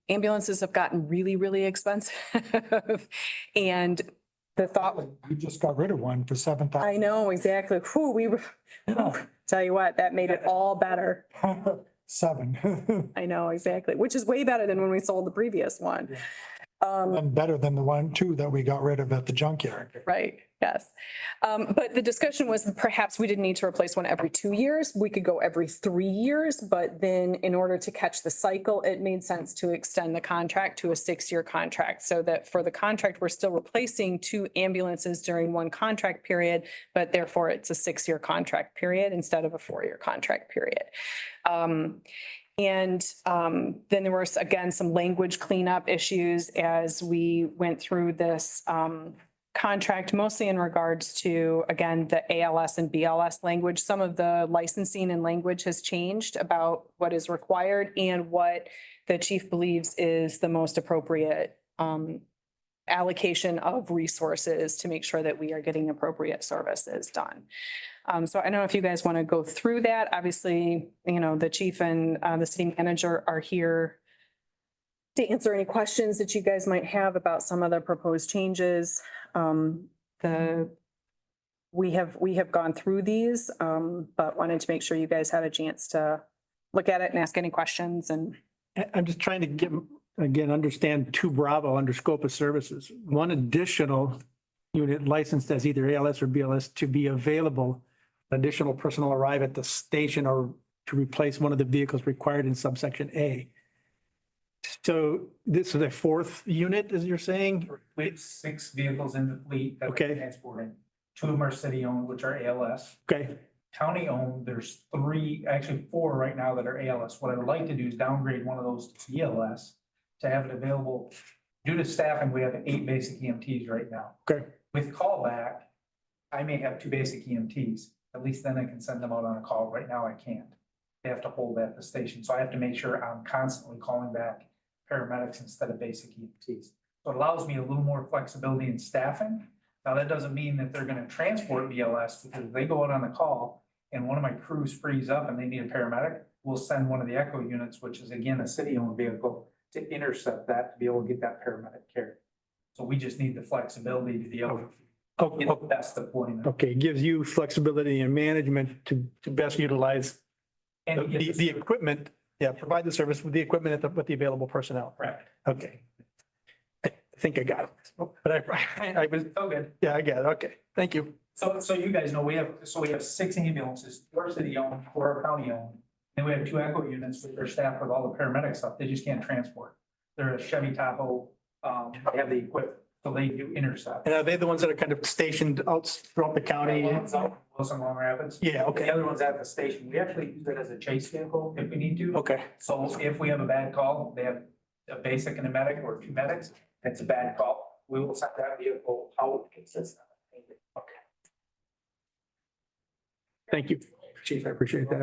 Ambulances have gotten really, really expensive. And the thought, We just got rid of one for $7,000. I know exactly. Whew, tell you what, that made it all better. 7. I know exactly, which is way better than when we sold the previous one. And better than the 1, 2 that we got rid of at the junkyard. Right, yes. But the discussion was perhaps we didn't need to replace one every 2 years. We could go every 3 years, but then in order to catch the cycle, it made sense to extend the contract to a 6-year contract. So that for the contract, we're still replacing 2 ambulances during one contract period, but therefore it's a 6-year contract period instead of a 4-year contract period. And then there were, again, some language cleanup issues as we went through this contract, mostly in regards to, again, the ALS and BLS language. Some of the licensing and language has changed about what is required and what the chief believes is the most appropriate allocation of resources to make sure that we are getting appropriate services done. So I don't know if you guys want to go through that. Obviously, the chief and the city manager are here to answer any questions that you guys might have about some of the proposed changes. We have gone through these, but wanted to make sure you guys had a chance to look at it and ask any questions. And I'm just trying to understand 2 Bravo under scope of services. One additional unit licensed as either ALS or BLS to be available. Additional personnel arrive at the station or to replace one of the vehicles required in subsection A. So this is a 4th unit, as you're saying? We have 6 vehicles in the fleet that Okay. we're transporting. 2 of them are city owned, which are ALS. Okay, County owned, there's 3, actually 4 right now that are ALS. What I would like to do is downgrade one of those to BLS to have it available. Due to staffing, we have 8 basic EMTs right now. okay. With callback, I may have 2 basic EMTs. At least then I can send them out on a call. Right now I can't. They have to hold at the station. So I have to make sure I'm constantly calling back paramedics instead of basic EMTs. So it allows me a little more flexibility in staffing. Now, that doesn't mean that they're gonna transport BLS, because if they go out on the call and one of my crews frees up and they need a paramedic, we'll send one of the Echo units, which is again a city-owned vehicle, to intercept that, to be able to get that paramedic care. So we just need the flexibility to be able to get the best deployment. Okay, it gives you flexibility and management to best utilize And the equipment. Yeah, provide the service with the equipment with the available personnel. correct. Okay. I think I got it, but I was, So good. yeah, I got it. Okay, thank you. So you guys know, we have 6 ambulances, 4 city-owned, 4 county-owned. And we have 2 Echo units that are staffed with all the paramedic stuff. They just can't transport. They're a Chevy Tahoe. They have the equipment, so they do intercept. And are they the ones that are kind of stationed out throughout the county? Wilson, Long Rapids. Yeah, The okay, other one's at the station. We actually use it as a chase vehicle if we need to. okay, So if we have a bad call, they have a basic and a medic or 2 medics. It's a bad call. We will send that vehicle out. Okay. thank you, Chief. I appreciate that.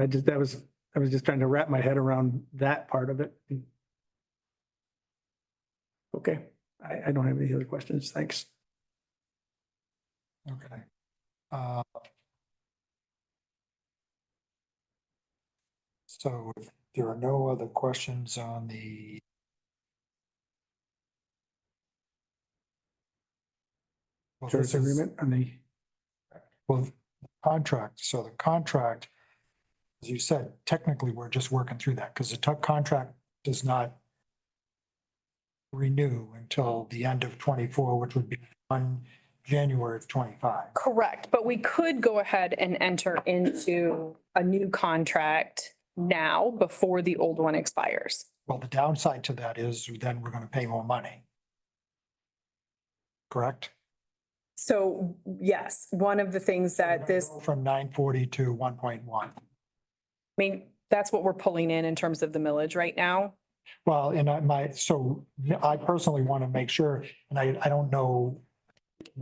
I was just trying to wrap my head around that part of it. Okay, I don't have any other questions. Thanks. Okay. So if there are no other questions on the well, this Service is- agreement on the, Well, contract, so the contract, as you said, technically, we're just working through that because the contract does not renew until the end of 24, which would be on January of 25. correct, but we could go ahead and enter into a new contract now before the old one expires. Well, the downside to that is then we're going to pay more money. Correct? So yes, one of the things that this, From 940 to 1.1. I mean, that's what we're pulling in terms of the millage right now. Well, and so I personally want to make sure, and I don't know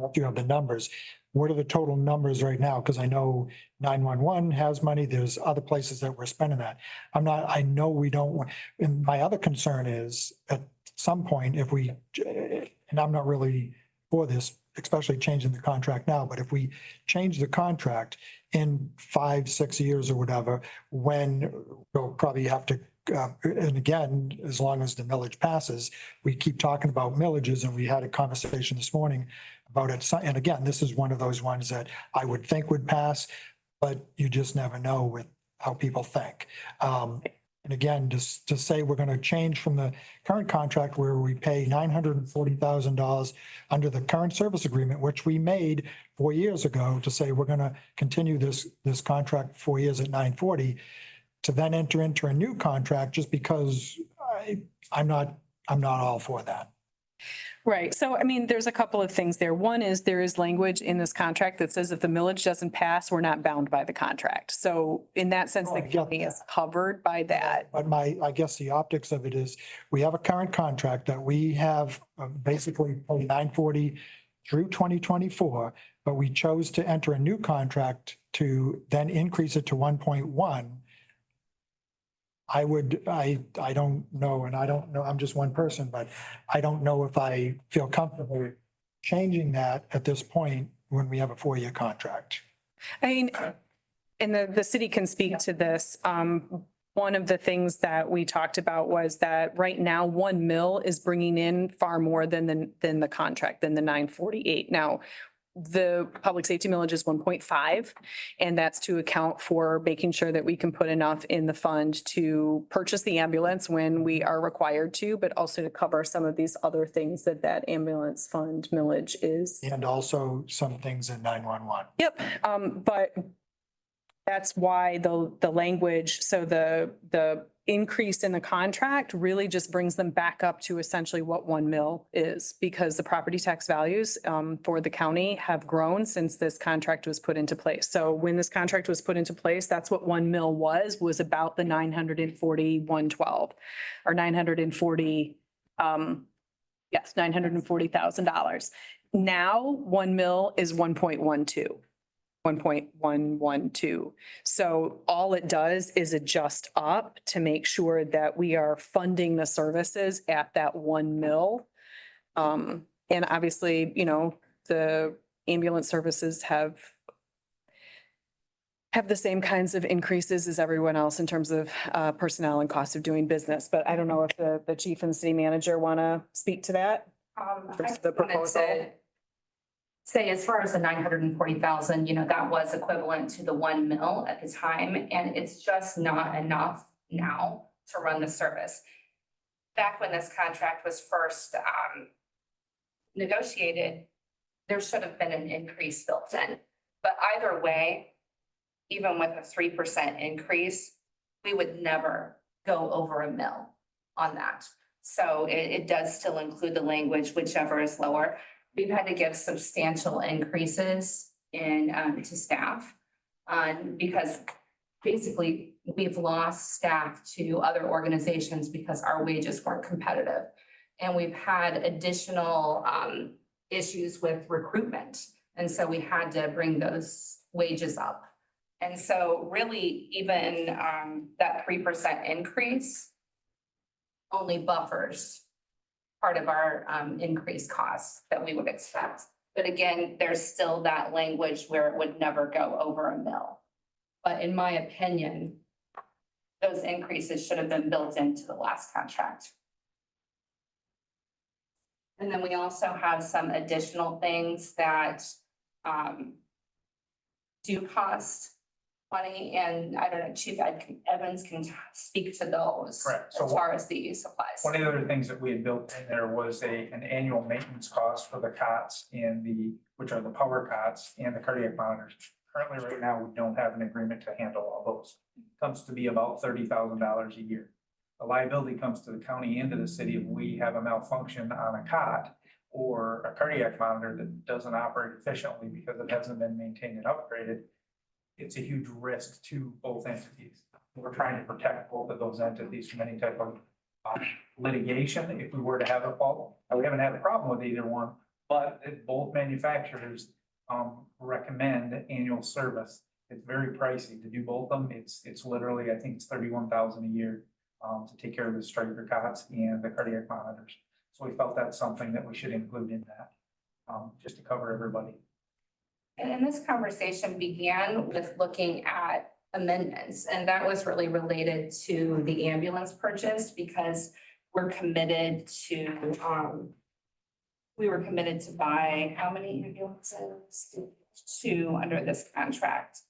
if you have the numbers. What are the total numbers right now? Because I know 911 has money. There's other places that we're spending that. I know we don't want, and my other concern is at some point, if we, and I'm not really for this, especially changing the contract now, but if we change the contract in 5-6 years or whatever, when we'll probably have to, and again, as long as the millage passes, we keep talking about millages, and we had a conversation this morning about it. And again, this is one of those ones that I would think would pass, but you just never know with how people think. And again, just to say we're going to change from the current contract where we pay $940,000 under the current service agreement, which we made 4 years ago, to say we're going to continue this contract 4 years at 940, to then enter into a new contract just because I'm not all for that. Right. So, I mean, there's a couple of things there. One is there is language in this contract that says if the millage doesn't pass, we're not bound by the contract. So in that sense, Oh, I the get county is covered by that. But I guess the optics of it is, we have a current contract that we have basically paid 940 through 2024, but we chose to enter a new contract to then increase it to 1.1. I don't know, and I don't know, I'm just one person, but I don't know if I feel comfortable changing that at this point when we have a 4-year contract. I mean, and the city can speak to this. One of the things that we talked about was that right now, 1 mil is bringing in far more than the contract, than the 948. Now, the public safety millage is 1.5, and that's to account for making sure that we can put enough in the fund to purchase the ambulance when we are required to, but also to cover some of these other things that ambulance fund millage is. And also some things in 911. Yep, but that's why the language, so the increase in the contract really just brings them back up to essentially what 1 mil is, because the property tax values for the county have grown since this contract was put into place. So when this contract was put into place, that's what 1 mil was about the 940, 112, or 940, yes, $940,000. Now 1 mil is 1.112. So all it does is adjust up to make sure that we are funding the services at that 1 mil. And obviously, you know, the ambulance services have the same kinds of increases as everyone else in terms of personnel and cost of doing business. But I don't know if the chief and city manager want to speak to that. I Versus the wanted proposal. to say, as far as the 940,000, you know, that was equivalent to the 1 mil at the time, and it's just not enough now to run the service. Back when this contract was first negotiated, there should have been an increase built in. But either way, even with a 3% increase, we would never go over 1 mil on that. So it does still include the language, whichever is lower. We've had to give substantial increases in to staff because basically we've lost staff to other organizations because our wages weren't competitive. And we've had additional issues with recruitment. And so we had to bring those wages up. And so really even that 3% increase only buffers part of our increased costs that we would expect. But again, there's still that language where it would never go over 1 mil. But in my opinion, those increases should have been built into the last contract. And then we also have some additional things that do cost money, and I don't know, Chief Evans can speak to those. Correct. So as far as the supplies. One of the other things that we had built in there was an annual maintenance cost for the cots and which are the power cots and the cardiac monitors. Currently, right now, we don't have an agreement to handle all those. It comes to be about $30,000 a year. The liability comes to the county and to the city if we have a malfunction on a cot or a cardiac monitor that doesn't operate efficiently because it hasn't been maintained and upgraded. It's a huge risk to both entities. We're trying to protect both of those entities from any type of litigation if we were to have a fault. We haven't had a problem with either one, but both manufacturers recommend annual service. It's very pricey to do both of them. It's literally, I think it's $31,000 a year to take care of the striker cots and the cardiac monitors. So we felt that's something that we should include in that, just to cover everybody. And this conversation began with looking at amendments, and that was really related to the ambulance purchase because we're committed to, we were committed to buy how many ambulances? 2 under this contract.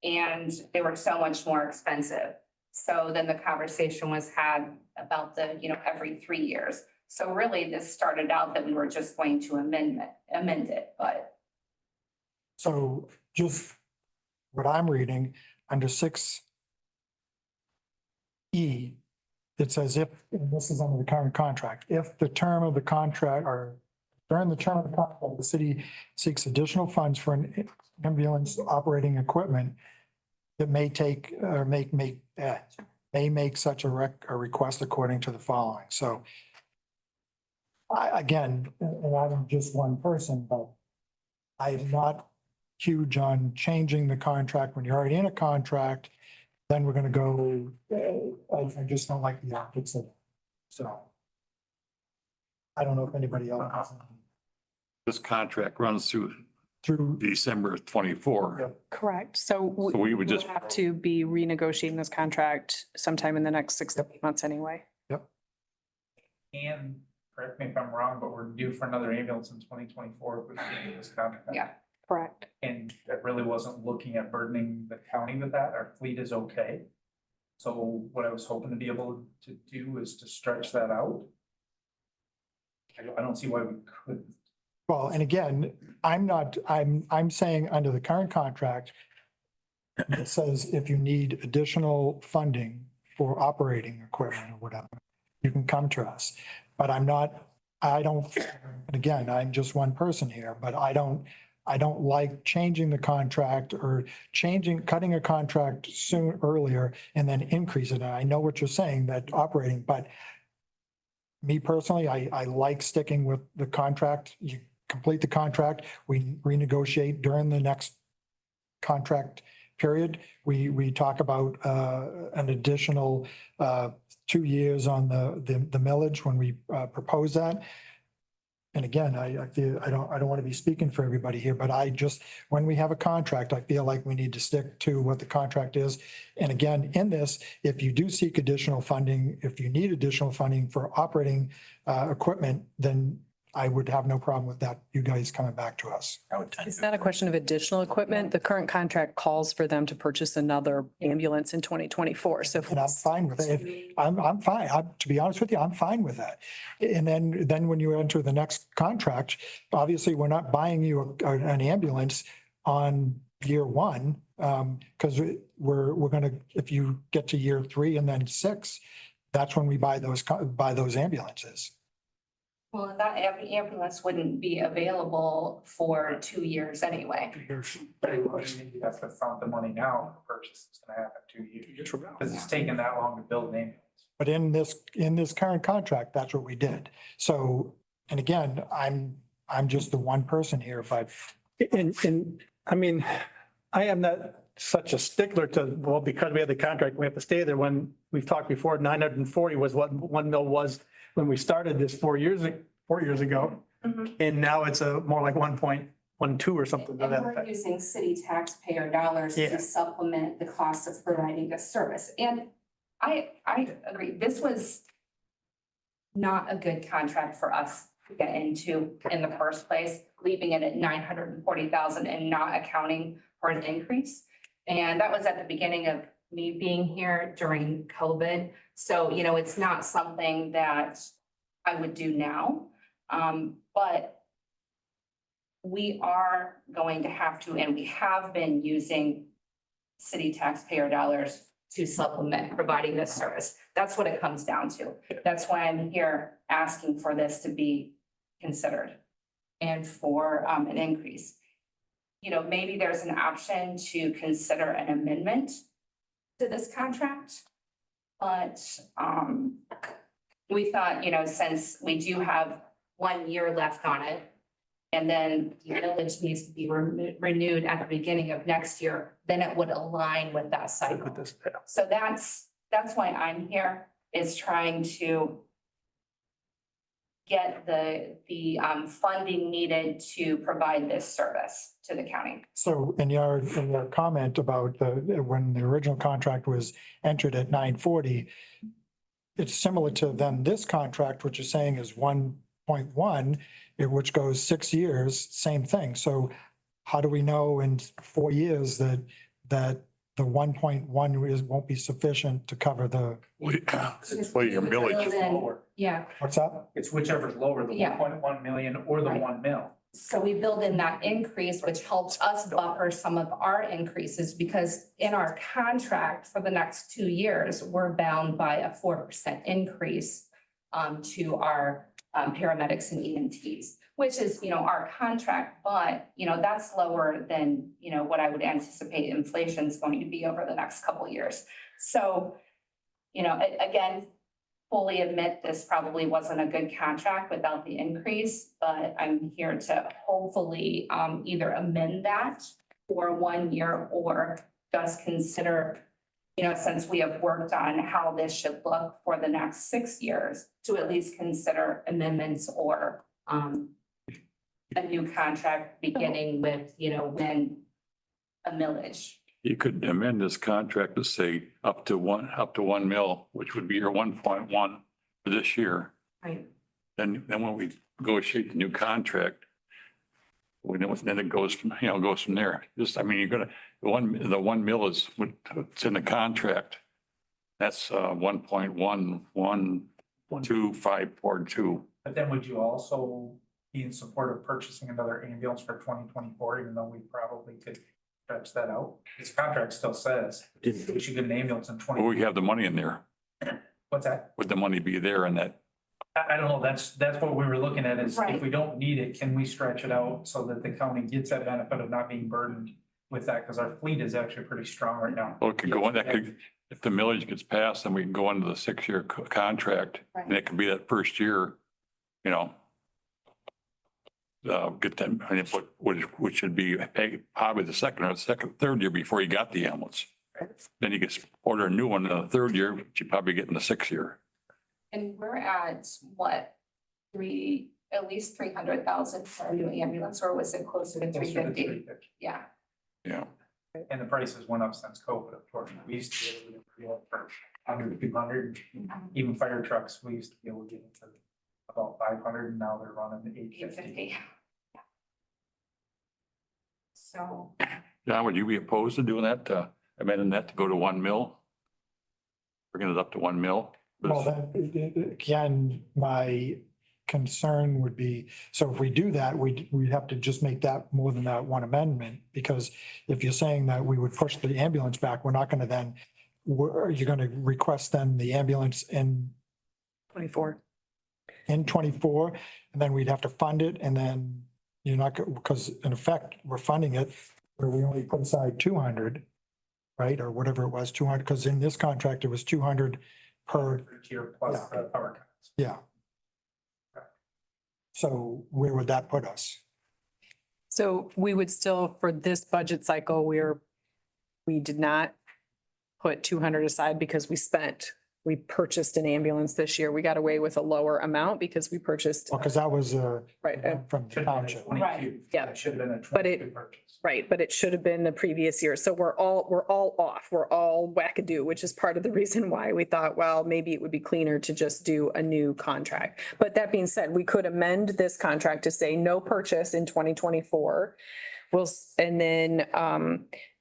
And they were so much more expensive. So then the conversation was had about the, you know, every 3 years. So really this started out that we were just going to amend it, but. So just what I'm reading under 6E, it says if, and this is under the current contract, if the term of the contract or during the term of the contract, the city seeks additional funds for an ambulance operating equipment, it may take or may make such a request according to the following. So again, and I'm just one person, but I'm not huge on changing the contract when you're already in a contract then we're gonna go, I just don't like the optics of it. So. I don't know if anybody else has This contract runs through through. December 24. Yep. Correct. So So we would we'll just, have to be renegotiating this contract sometime in the next 6 to 8 months anyway. And correct me if I'm wrong, but we're due for another ambulance in 2024 with this contract. Yeah. Correct. And I really wasn't looking at burdening the county with that. Our fleet is okay. So what I was hoping to be able to do is to stretch that out. I don't see why we couldn't. Well, and again, I'm saying under the current contract, it says if you need additional funding for operating equipment or whatever, you can come to us. But I don't, and again, I'm just one person here, but I don't like changing the contract or cutting a contract earlier and then increase it. And I know what you're saying, that operating, but me personally, I like sticking with the contract. You complete the contract, we renegotiate during the next contract period. We talk about an additional 2 years on the millage when we propose that. And again, I feel, I don't want to be speaking for everybody here, but when we have a contract, I feel like we need to stick to what the contract is. And again, in this, if you do seek additional funding, if you need additional funding for operating equipment, then I would have no problem with that, you guys coming back to us. I would tend It's to. not a question of additional equipment. The current contract calls for them to purchase another ambulance in 2024. So if And I'm fine with it. I'm fine. To be honest with you, I'm fine with that. And then when you enter the next contract, obviously, we're not buying you an ambulance on year one. Because we're gonna, if you get to year 3 and then 6, that's when we buy those ambulances. Well, and that ambulance wouldn't be available for 2 years anyway. You have to fund the money now. The purchase is gonna happen 2 years from now. Because it's taken that long to build an ambulance. But in this current contract, that's what we did. So, and again, I'm just the one person here, but And I mean, I am not such a stickler to, well, because we have the contract, we have to stay there. When we've talked before, 940 was what 1 mil was when we started this 4 years ago. Mhm. And now it's more like 1.12 or something to And that we're effect. using city taxpayer dollars Yeah. to supplement the cost of providing this service. And I agree, this was not a good contract for us to get into in the first place, leaving it at 940,000 and not accounting for an increase. And that was at the beginning of me being here during COVID. So, it's not something that I would do now. But we are going to have to, and we have been using city taxpayer dollars to supplement providing this service. That's what it comes down to. That's why I'm here asking for this to be considered and for an increase. Maybe there's an option to consider an amendment to this contract. But we thought, since we do have 1 year left on it, and then the village needs to be renewed at the beginning of next year, then it would align with that cycle. With this, yeah. So that's why I'm here, is trying to get the funding needed to provide this service to the county. so in your comment about when the original contract was entered at 940, it's similar to then this contract, which is saying is 1.1, which goes 6 years, same thing. So how do we know in 4 years that the 1.1 won't be sufficient to cover the, well, your millage, Lower. Yeah, what's that? It's whichever's lower, the Yeah. 1.1 million or the Right. 1 mil. so we build in that increase, which helps us buffer some of our increases, because in our contract for the next 2 years, we're bound by a 4% increase to our paramedics and EMTs, which is, our contract, but, that's lower than, what I would anticipate inflation is going to be over the next couple of years. So, again, fully admit this probably wasn't a good contract without the increase, but I'm here to hopefully either amend that for 1 year or just consider you know, since we have worked on how this should look for the next 6 years, to at least consider amendments or a new contract beginning with, you know, when a millage. You could amend this contract to say up to 1 mil, which would be your 1.1 for this year. Right. Then when we negotiate the new contract, then it goes from, goes from there. Just, I mean, you're gonna, the 1 mil is what's in the contract. That's 1.11252. But then would you also be in support of purchasing another ambulance for 2024, even though we probably could stretch that out? This contract still says we should get an ambulance in Well, we 20. have the money in there. What's that? Would the money be there in that? I don't know. That's what we were looking at is Right. if we don't need it, can we stretch it out so that the county gets that benefit of not being burdened with that? Because our fleet is actually pretty strong right now. Well, it could go in, that could, if the millage gets passed, then we can go into the 6-year contract. And it could be that first year, get them, which should be probably the third year before you got the ambulance. Then you get order a new one in the third year, which you probably get in the 6th year. And we're at what, at least 300,000 for a new ambulance, or was it closer to Closer to 350? 350. Yeah. Yeah. And the prices went up since COVID, of course. We used to be able to get it for 100, 200, even fire trucks, we used to be able to get it for about 500 and now they're running 850. 850. So, John, would you be opposed to doing that, amending that to go to 1 mil? Bringing it up to 1 mil? Well, then, again, my concern would be, so if we do that, we'd have to just make that more than that one amendment. Because if you're saying that we would push the ambulance back, we're not gonna then, you're gonna request then the ambulance in 24. 24, and then we'd have to fund it, and then you're not, because in effect, we're funding it, where we only put aside 200, right, or whatever it was, 200, because in this contract, it was 200 per, Tier plus the power cuts. yeah. So where would that put us? So we would still, for this budget cycle, we did not put 200 aside because we purchased an ambulance this year. We got away with a lower amount because we purchased, Well, because that was right, from the Should have been a township. 22. Yeah. It should have been a But it- 22 purchase. right, but it should have been the previous year. So we're all off. We're all wackadoo, which is part of the reason why we thought, well, maybe it would be cleaner to just do a new contract. But that being said, we could amend this contract to say no purchase in 2024. And then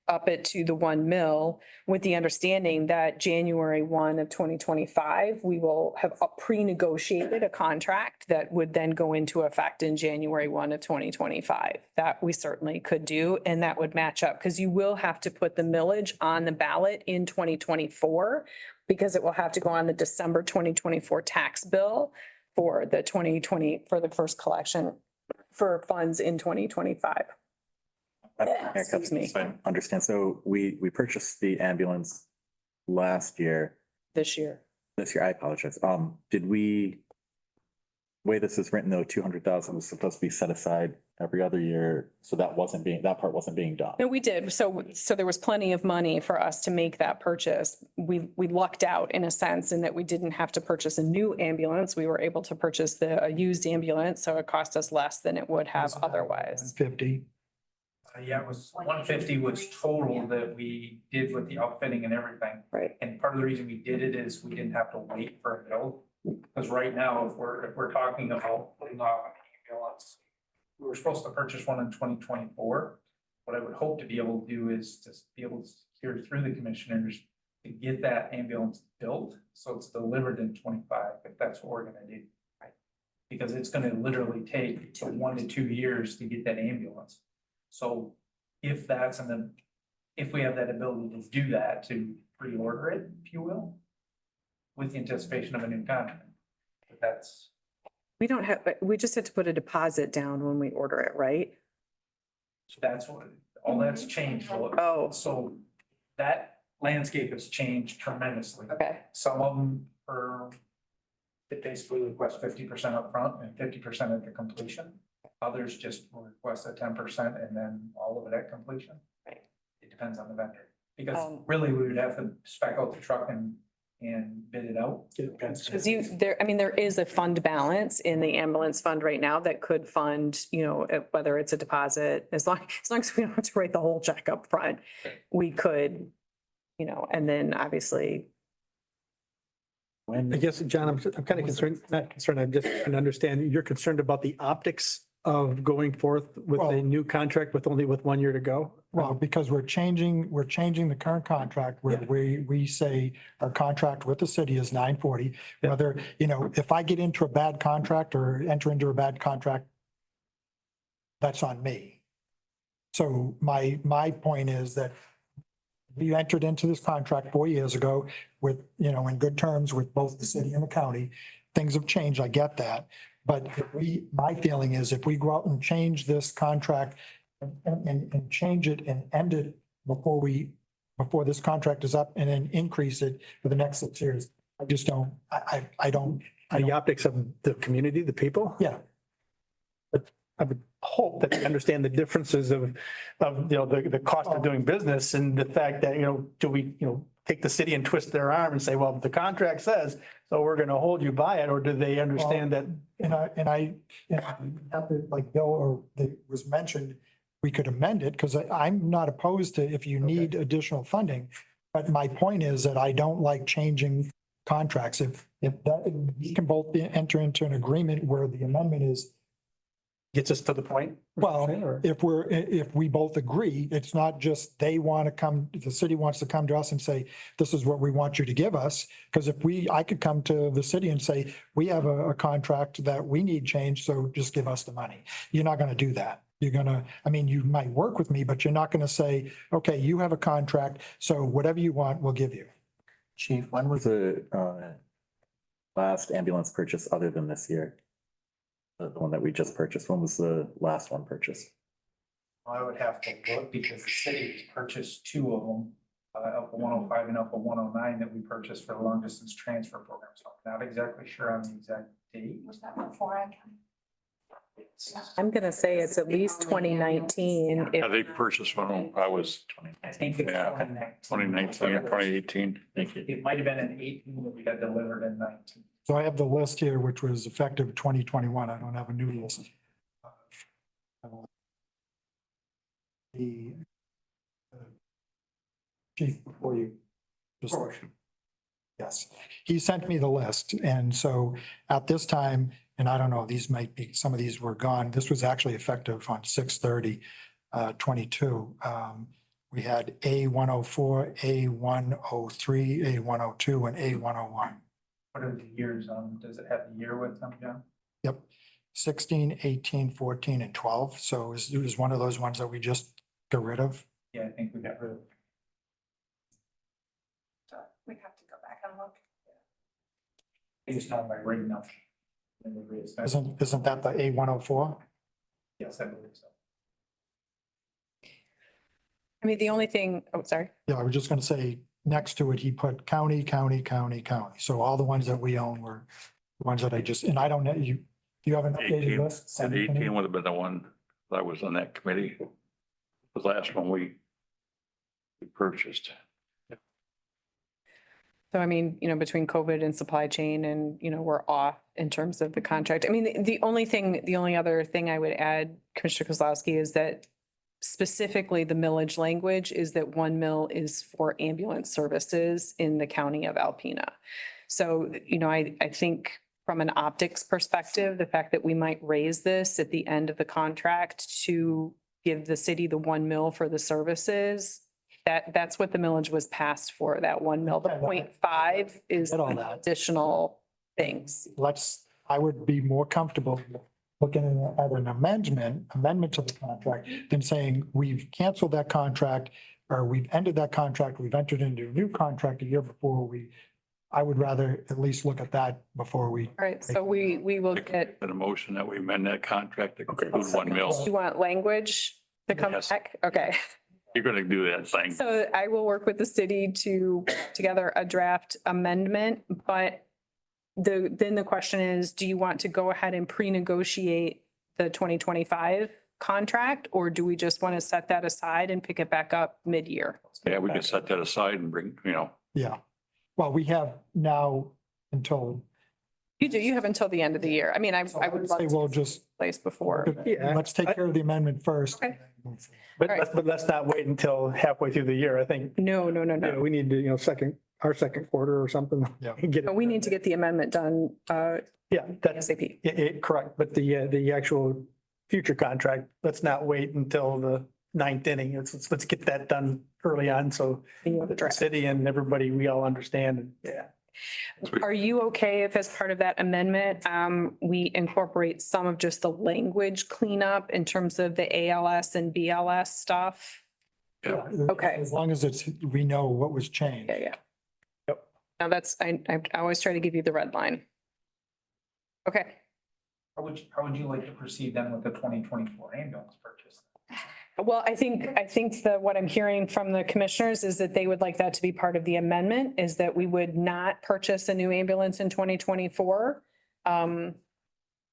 up it to the 1 mil with the understanding that January 1 of 2025, we will have pre-negotiated a contract that would then go into effect in January 1 of 2025. That we certainly could do, and that would match up because you will have to put the millage on the ballot in 2024 because it will have to go on the December 2024 tax bill for the 2020, for the first collection for funds in 2025. Here comes me. I understand. So we purchased the ambulance last year, This year. this year, I apologize. Did we, way this is written though, 200,000 was supposed to be set aside every other year. So that part wasn't being done. No, we did. So there was plenty of money for us to make that purchase. We lucked out in a sense in that we didn't have to purchase a new ambulance. We were able to purchase a used ambulance, so it cost us less than it would have otherwise. 50. Yeah, it was 150 was total that we did with the outfitting and everything. Right. And part of the reason we did it is we didn't have to wait for a bill. Because right now, if we're talking about putting off an ambulance, we were supposed to purchase one in 2024. What I would hope to be able to do is to be able to secure through the commissioners to get that ambulance built, so it's delivered in 25, if that's what we're gonna do. Because it's gonna literally take 1 to 2 years to get that ambulance. So if if we have that ability to do that, to pre-order it, if you will, with the anticipation of a new contract, We don't have, we just had to put a deposit down when we order it, right? that's what, all that's changed. Oh. So that landscape has changed tremendously. Okay. Some of them it basically request 50% upfront and 50% at the completion. Others just will request a 10% and then all of it at completion. Right. It depends on the vendor. Because really, we would have to spec out the truck and bid it out. Because there is a fund balance in the ambulance fund right now that could fund, whether it's a deposit, as long as we don't have to write the whole check up front, we could, and then obviously. I guess, John, I'm kind of concerned, not concerned, I'm just trying to understand, you're concerned about the optics of going forth with Well- a new contract with 1 year to go? Well, because we're changing the current contract where we say our contract with the city is 940. Yeah. Whether, if I get into a bad contract or enter into a bad contract, that's on me. So my point is that we entered into this contract 4 years ago with, in good terms with both the city and the county. Things have changed, I get that. But my feeling is if we go out and change this contract and change it and end it before this contract is up and then increase it for the next 6 years, I just don't, I don't. The optics of the community, the people? Yeah. I would hope that they understand the differences of, the cost of doing business and the fact that, do we, take the city and twist their arm and say, well, the contract says, so we're going to hold you by it, or do they understand that? Like Bill or that was mentioned, we could amend it because I'm not opposed to if you need additional funding. But my point is that I don't like changing contracts. If we can both enter into an agreement where the amendment is, Gets us to the point? well, Or- if we both agree, it's not just they want to come, the city wants to come to us and say, this is what we want you to give us. Because I could come to the city and say, we have a contract that we need changed, so just give us the money. You're not going to do that. You might work with me, but you're not going to say, okay, you have a contract, so whatever you want, we'll give you. Chief, when was the last ambulance purchase other than this year? The one that we just purchased, when was the last one purchased? I would have to look because the city has purchased two of them, Alpha 105 and Alpha 109 that we purchased for the long distance transfer program. So I'm not exactly sure on the exact date. Was that before I came? I'm gonna say it's at least 2019. Yeah, they purchased one, I was I think it's Yeah. 2019. 2019 or 2018. Thank you. It might have been in 18 that we got delivered in 19. So I have the list here, which was effective 2021. I don't have a new list. The chief before you. just- Yes, he sent me the list. And so at this time, and I don't know, these might be, some of these were gone. This was actually effective on 6/30/22. We had A104, A103, A102, and A101. What are the years on? Does it have the year with them, John? Yep, 16, 18, 14, and 12. So it was one of those ones that we just got rid of. Yeah, I think we got rid of. We have to go back and look. I just not by rating up. Isn't that the A104? Yes, I believe so. The only thing, sorry. Yeah, I was just gonna say, next to it, he put county, county, county, county. So all the ones that we own were the ones that I just, and I don't know, you have an updated 18, list? and Send it to me. 18 would have been the one that was on that committee. The last one we purchased. So between COVID and supply chain and, we're off in terms of the contract. The only other thing I would add, Commissioner Kozlowski, is that specifically the millage language is that 1 mil is for ambulance services in the county of Alpena. So, I think from an optics perspective, the fact that we might raise this at the end of the contract to give the city the 1 mil for the services, that's what the millage was passed for, that 1 mil. The 0.5 is Get all that. additional things. I would be more comfortable looking at an amendment to the contract than saying we've canceled that contract or we've ended that contract, we've entered into a new contract a year before I would rather at least look at that before we. All right, so we will get, An motion that we amend that contract to include 1 mil. you want language to come Yes. back? Okay. You're gonna do that thing. So I will work with the city to put together a draft amendment, but then the question is, do you want to go ahead and pre-negotiate the 2025 contract, or do we just want to set that aside and pick it back up mid-year? Yeah, we can set that aside and bring, Yeah. Well, we have now until, You have until the end of the year. I mean, I would love say to we'll just, place before. Yeah. let's take care of the amendment first. Okay. But let's not wait until halfway through the year. I think, No, we need to, our second quarter or something. Yeah. Get it. we need to get the amendment done, Yeah, that's ASAP. correct. But the actual future contract, let's not wait until the ninth inning. Let's get that done early on. So the city and everybody, we all understand. Yeah. Are you okay if as part of that amendment, we incorporate some of just the language cleanup in terms of the ALS and BLS stuff? Yeah. Okay. As long as we know what was changed. Yeah. Yep. Now I always try to give you the red line. Okay. How would you like to proceed then with the 2024 ambulance purchase? Well, I think what I'm hearing from the commissioners is that they would like that to be part of the amendment, is that we would not purchase a new ambulance in 2024.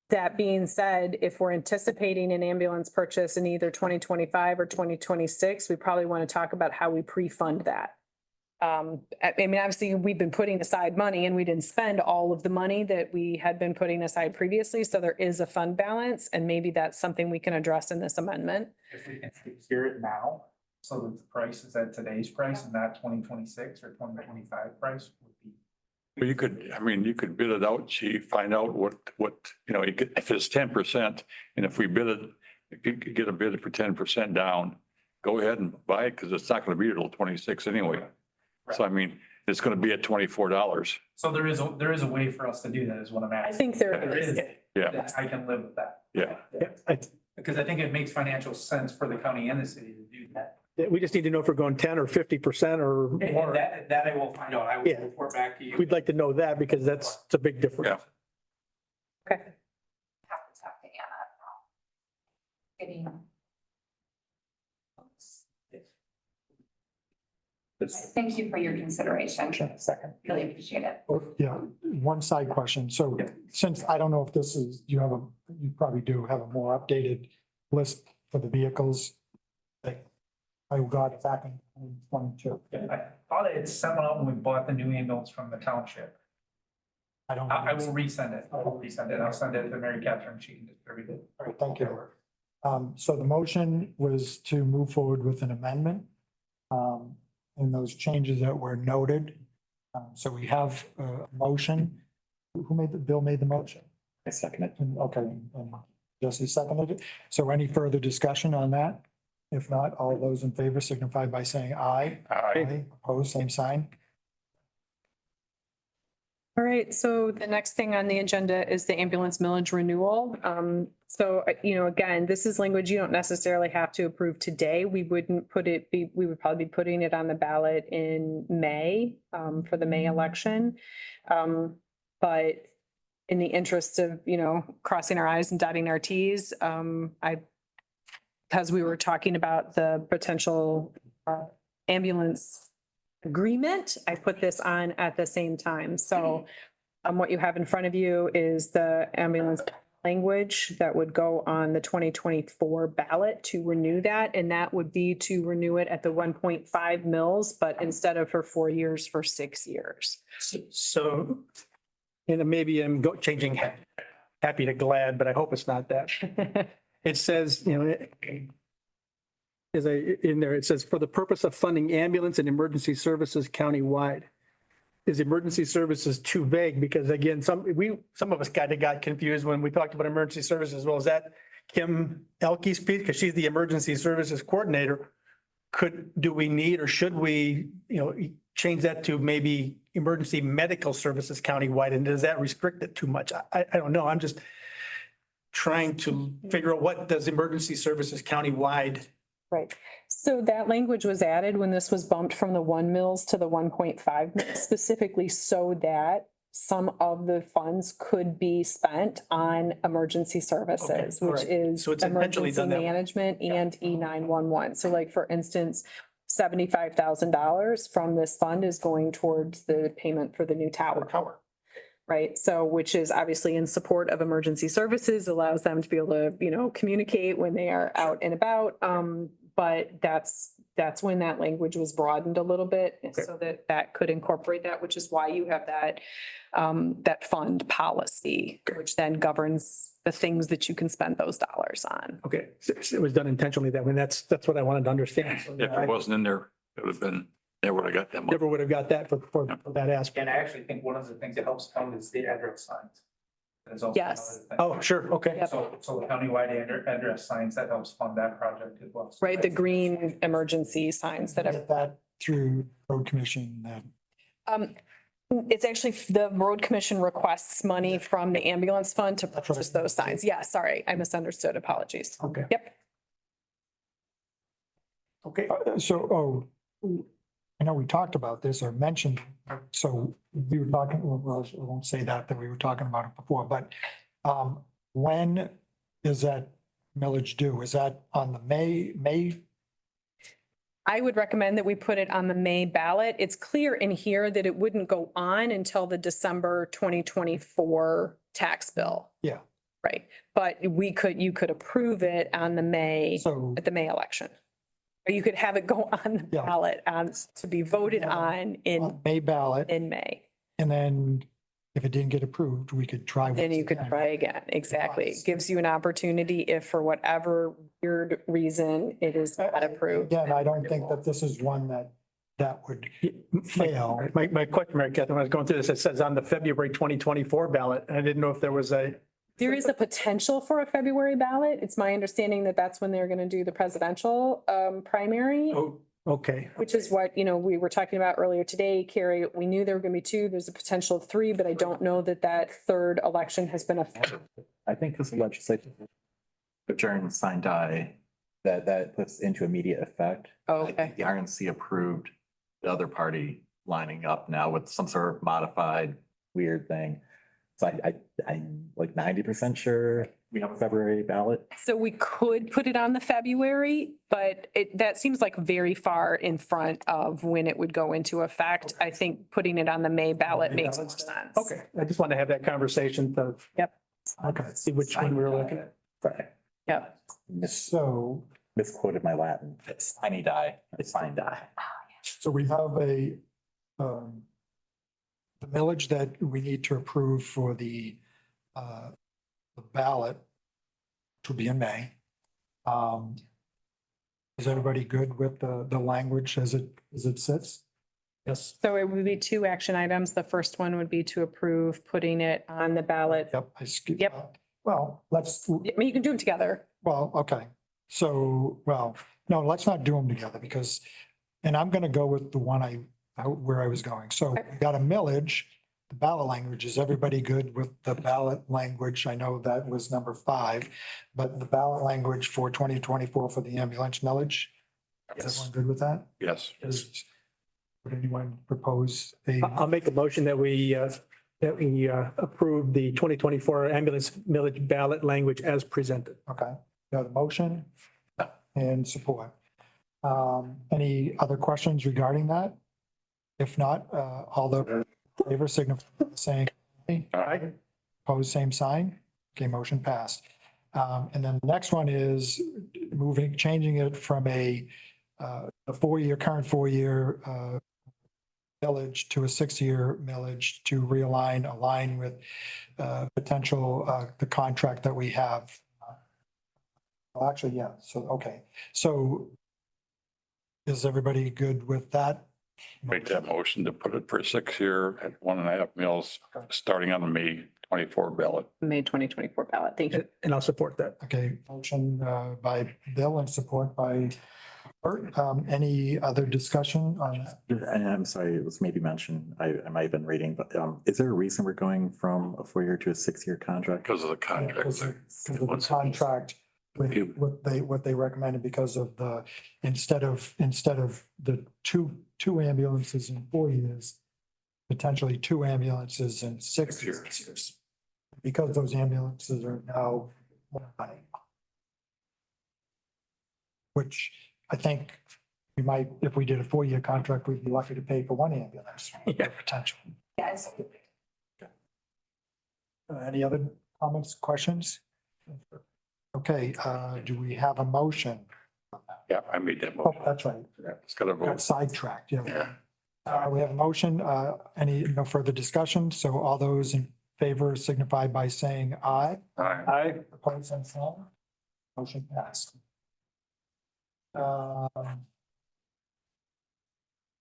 That being said, if we're anticipating an ambulance purchase in either 2025 or 2026, we probably want to talk about how we pre-fund that. I mean, obviously, we've been putting aside money and we didn't spend all of the money that we had been putting aside previously. So there is a fund balance, and maybe that's something we can address in this amendment. If we can secure it now, so that the price is at today's price and not 2026 or 2025 price would be. well, you could bid it out, chief, find out what, if it's 10%, and if you could get a bid for 10% down, go ahead and buy it, because it's not going to be till 26 anyway. So I mean, it's going to be at $24. So there is a way for us to do that is what I'm asking. I think there is. Yeah. I can live with that. Yeah. Because I think it makes financial sense for the county and the city to do that. We just need to know if we're going 10 or 50% or And more. that I will find out. I will Yeah. report back to you. We'd like to know that because it's a big difference. Okay. Have to talk to Anna about getting. Thank you for your consideration. Second. Really appreciate it. Yeah, one side question. So since I don't know if this is, you probably do have a more updated list for the vehicles. Like, I got it back in 2022. I thought I had sent one out when we bought the new ambulance from the township. I don't. I will resend it. I'll send it to Mary Catherine. She can distribute it. All right, thank you. So the motion was to move forward with an amendment. And those changes that were noted. So we have a motion. Bill made the motion. I second it. Okay, and Jesse seconded it. So any further discussion on that? If not, all those in favor signify by saying aye. Aye. Opposed, same sign. All right, so the next thing on the agenda is the ambulance millage renewal. So, again, this is language you don't necessarily have to approve today. We would probably be putting it on the ballot in May, for the May election. But in the interest of, crossing our i's and dotting our t's, because we were talking about the potential ambulance agreement, I put this on at the same time. So what you have in front of you is the ambulance language that would go on the 2024 ballot to renew that. And that would be to renew it at the 1.5 mils, but instead of for 4 years, for 6 years. So, and maybe I'm changing happy to glad, but I hope it's not that. It says, in there, it says for the purpose of funding ambulance and emergency services countywide. Is emergency services too vague? Because again, some of us kind of got confused when we talked about emergency services. Well, is that Kim Elke's piece? Because she's the emergency services coordinator. Do we need or should we, change that to maybe emergency medical services countywide? And does that restrict it too much? I don't know. I'm just trying to figure out what does emergency services countywide. Right. So that language was added when this was bumped from the 1 mils to the 1.5 mils, specifically so that some of the funds could be spent on emergency services, Okay, which right. is So it's intentionally emergency done that way. management and E911. So like, for instance, $75,000 from this fund is going towards the payment for the new tower. right? So, which is obviously in support of emergency services, allows them to be able to, communicate when they are out and about. But that's when that language was broadened a little bit so that that could incorporate that, which is why you have that fund policy, which then governs the things that you can spend those dollars on. Okay, so it was done intentionally that way. That's what I wanted to understand. So, If I it wasn't in there, it would have been, they would have got that money. never would have got that for that aspect. And I actually think one of the things that helps fund is the address signs. That is also Yes. another thing. Oh, sure, okay. Yep. So countywide address signs, that helps fund that project as well. Right, the green emergency signs that have. Get that through road commission then. It's actually the road commission requests money from the ambulance fund to That's right. purchase those signs. Yeah, sorry, I misunderstood. Apologies. Okay. Yep. Okay. So, I know we talked about this or mentioned, so we were talking, well, I won't say that we were talking about it before, but when is that millage due? Is that on the May? I would recommend that we put it on the May ballot. It's clear in here that it wouldn't go on until the December 2024 tax bill. Yeah. Right, but you could approve it on the May, So, at the May election. Or you could have it go on the Yeah. ballot to be voted on in May ballot, May. and then if it didn't get approved, we could try. Then you could try again. Exactly. It gives you an opportunity if for whatever weird reason it is not approved. Again, I don't think that this is one that would fail. My question, Mary Catherine, when I was going through this, it says on the February 2024 ballot. I didn't know if there was There is a potential for a February ballot. It's my understanding that that's when they're going to do the presidential primary, okay. which is what, we were talking about earlier today, Carrie. We knew there were going to be two. There's a potential of three, but I don't know that third election has been official. I think this legislation adjourn sign die, that puts into immediate effect. Oh, I think the RNC approved the other party lining up now with some sort of modified weird thing. So I'm like 90% sure we have a February ballot. So we could put it on the February, but that seems like very far in front of when it would go into effect. I think putting it on the May ballot makes more sense. Okay, I just want to have that conversation to. Yep. Okay, see which one we were looking at. Yep. So, Misquoted my Latin. It's tiny die, it's fine die. so we have the millage that we need to approve for the ballot, which will be in May. Is everybody good with the language as it sits? Yes. So it would be two action items. The first one would be to approve putting it on the ballot. Yep, I skipped. Yep. Well, let's, I mean, you can do them together. well, okay. So, well, no, let's not do them together because, and I'm gonna go with the one where I was going. So we got a millage, the ballot language. Is everybody good with the ballot language? I know that was number 5, but the ballot language for 2024 for the ambulance millage? Is Yes. everyone good with that? Yes. Would anyone propose a? I'll make a motion that we approve the 2024 ambulance millage ballot language as presented. Okay, got a motion and support. Any other questions regarding that? If not, all those in favor signify by saying aye. Aye. Opposed, same sign. Okay, motion passed. And then the next one is changing it from a current 4-year millage to a 6-year millage to align with potential, the contract that we have. Well, actually, yeah, so, okay, so is everybody good with that? Make that motion to put it for 6 year at 1.5 mils, starting on the May 24 ballot. May 2024 ballot. Thank you. And I'll support that. Okay, motion by Bill and support by Bert. Any other discussion on that? And I'm sorry, it was maybe mentioned, I might have been reading, but is there a reason we're going from a 4-year to a 6-year contract? Because of the contract. Because of the contract, with what they recommended because of the, instead of the two ambulances in 4 years, potentially 2 ambulances in 6 years. Because those ambulances are now more money. Which I think we might, if we did a 4-year contract, we'd be lucky to pay for 1 ambulance. Yeah. Potential. Yes. Any other comments, questions? Okay, do we have a motion? Yeah, I made that Oh, motion. that's right. It's got to Got vote. sidetracked, yeah. Yeah. We have a motion, no further discussion, so all those in favor signify by saying aye. Aye. Opposed, same sign. Motion passed.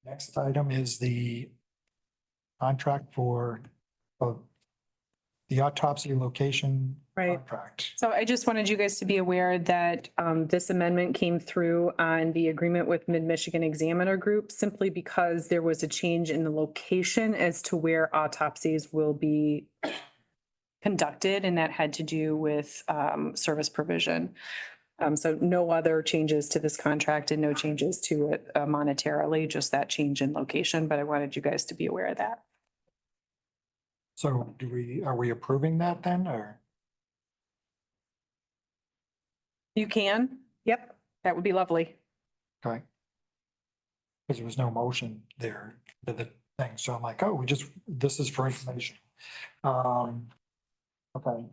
Next item is the contract for the autopsy location Right. contract. So I just wanted you guys to be aware that this amendment came through on the agreement with Mid-Michigan Examiner Group simply because there was a change in the location as to where autopsies will be conducted, and that had to do with service provision. So no other changes to this contract and no changes to it monetarily, just that change in location, but I wanted you guys to be aware of that. So are we approving that then, or? You can, yep, that would be lovely. Okay. Because there was no motion there to the thing, so I'm like, oh, this is for information. Okay.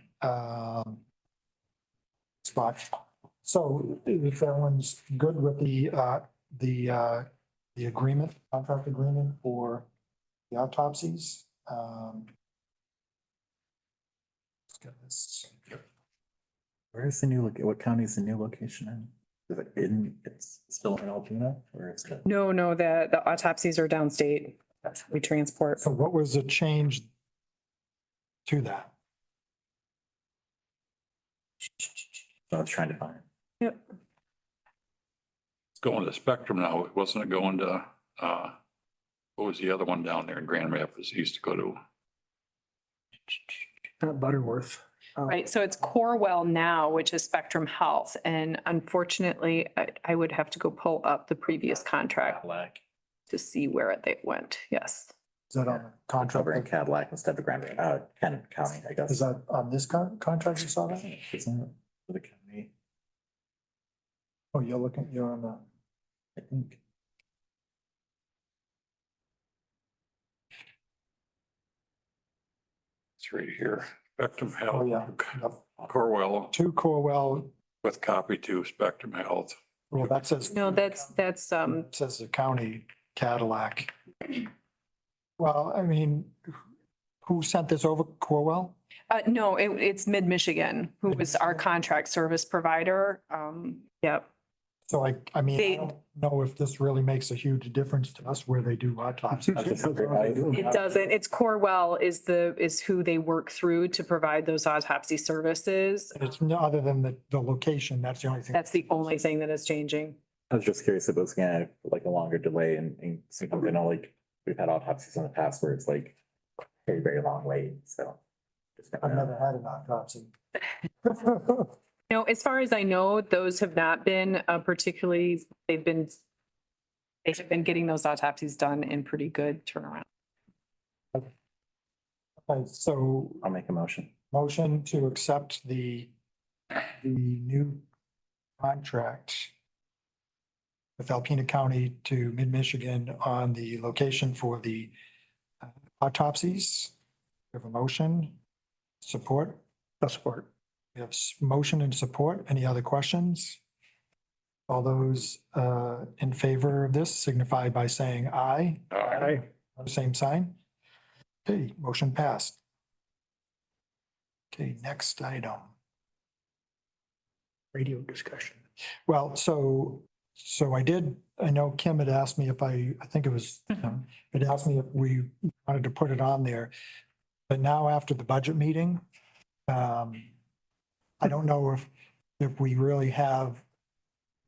Spot. So if everyone's good with the agreement, contract agreement for the autopsies, let's get this. Where's the what county is the new location in? Is it it's still in Alpena or is it? No, the autopsies are downstate. We transport. So what was the change to that? I was trying to find. Yep. It's going to Spectrum now. Wasn't it going to, what was the other one down there in Grand Rapids? It used to go to. Not Butterworth. Right, so it's Corewell now, which is Spectrum Health, and unfortunately, I would have to go pull up the previous contract Cadillac. to see where they went, yes. Is that on the Cover in contract? Cadillac instead of Kent County, I guess. Is that on this contract you saw that? Isn't it for the county? Oh, you're on the. I think. It's right here. Spectrum Oh, Health. yeah. Yep. Corwell To Corewell, with copy to Spectrum Health. well, that says. No, that's, Says the county Cadillac. Well, I mean, who sent this over? Corewell? no, it's Mid-Michigan, who was our contract service provider. Yep. So I mean, I They- don't know if this really makes a huge difference to us where they do autopsies. It doesn't. It's Corewell is who they work through to provide those autopsy services. It's no other than the location, that's the only thing. That's the only thing that is changing. I was just curious if it was gonna have like a longer delay and sometimes I know like we've had autopsies in the past where it's like very, very long wait, so. just I've never know. never had an autopsy. No, as far as I know, those have not been particularly, they have been getting those autopsies done in pretty good turnaround. Okay, so I'll make a motion. motion to accept the new contract with Alpena County to Mid-Michigan on the location for the autopsies. We have a motion, support. Support. We have motion and support. Any other questions? All those in favor of this signify by saying aye. Aye. Same sign. Okay, motion passed. Okay, next item. Radio discussion. Well, so I know Kim had asked me if I think it was, had asked me if we wanted to put it on there. But now after the budget meeting, I don't know if we really have,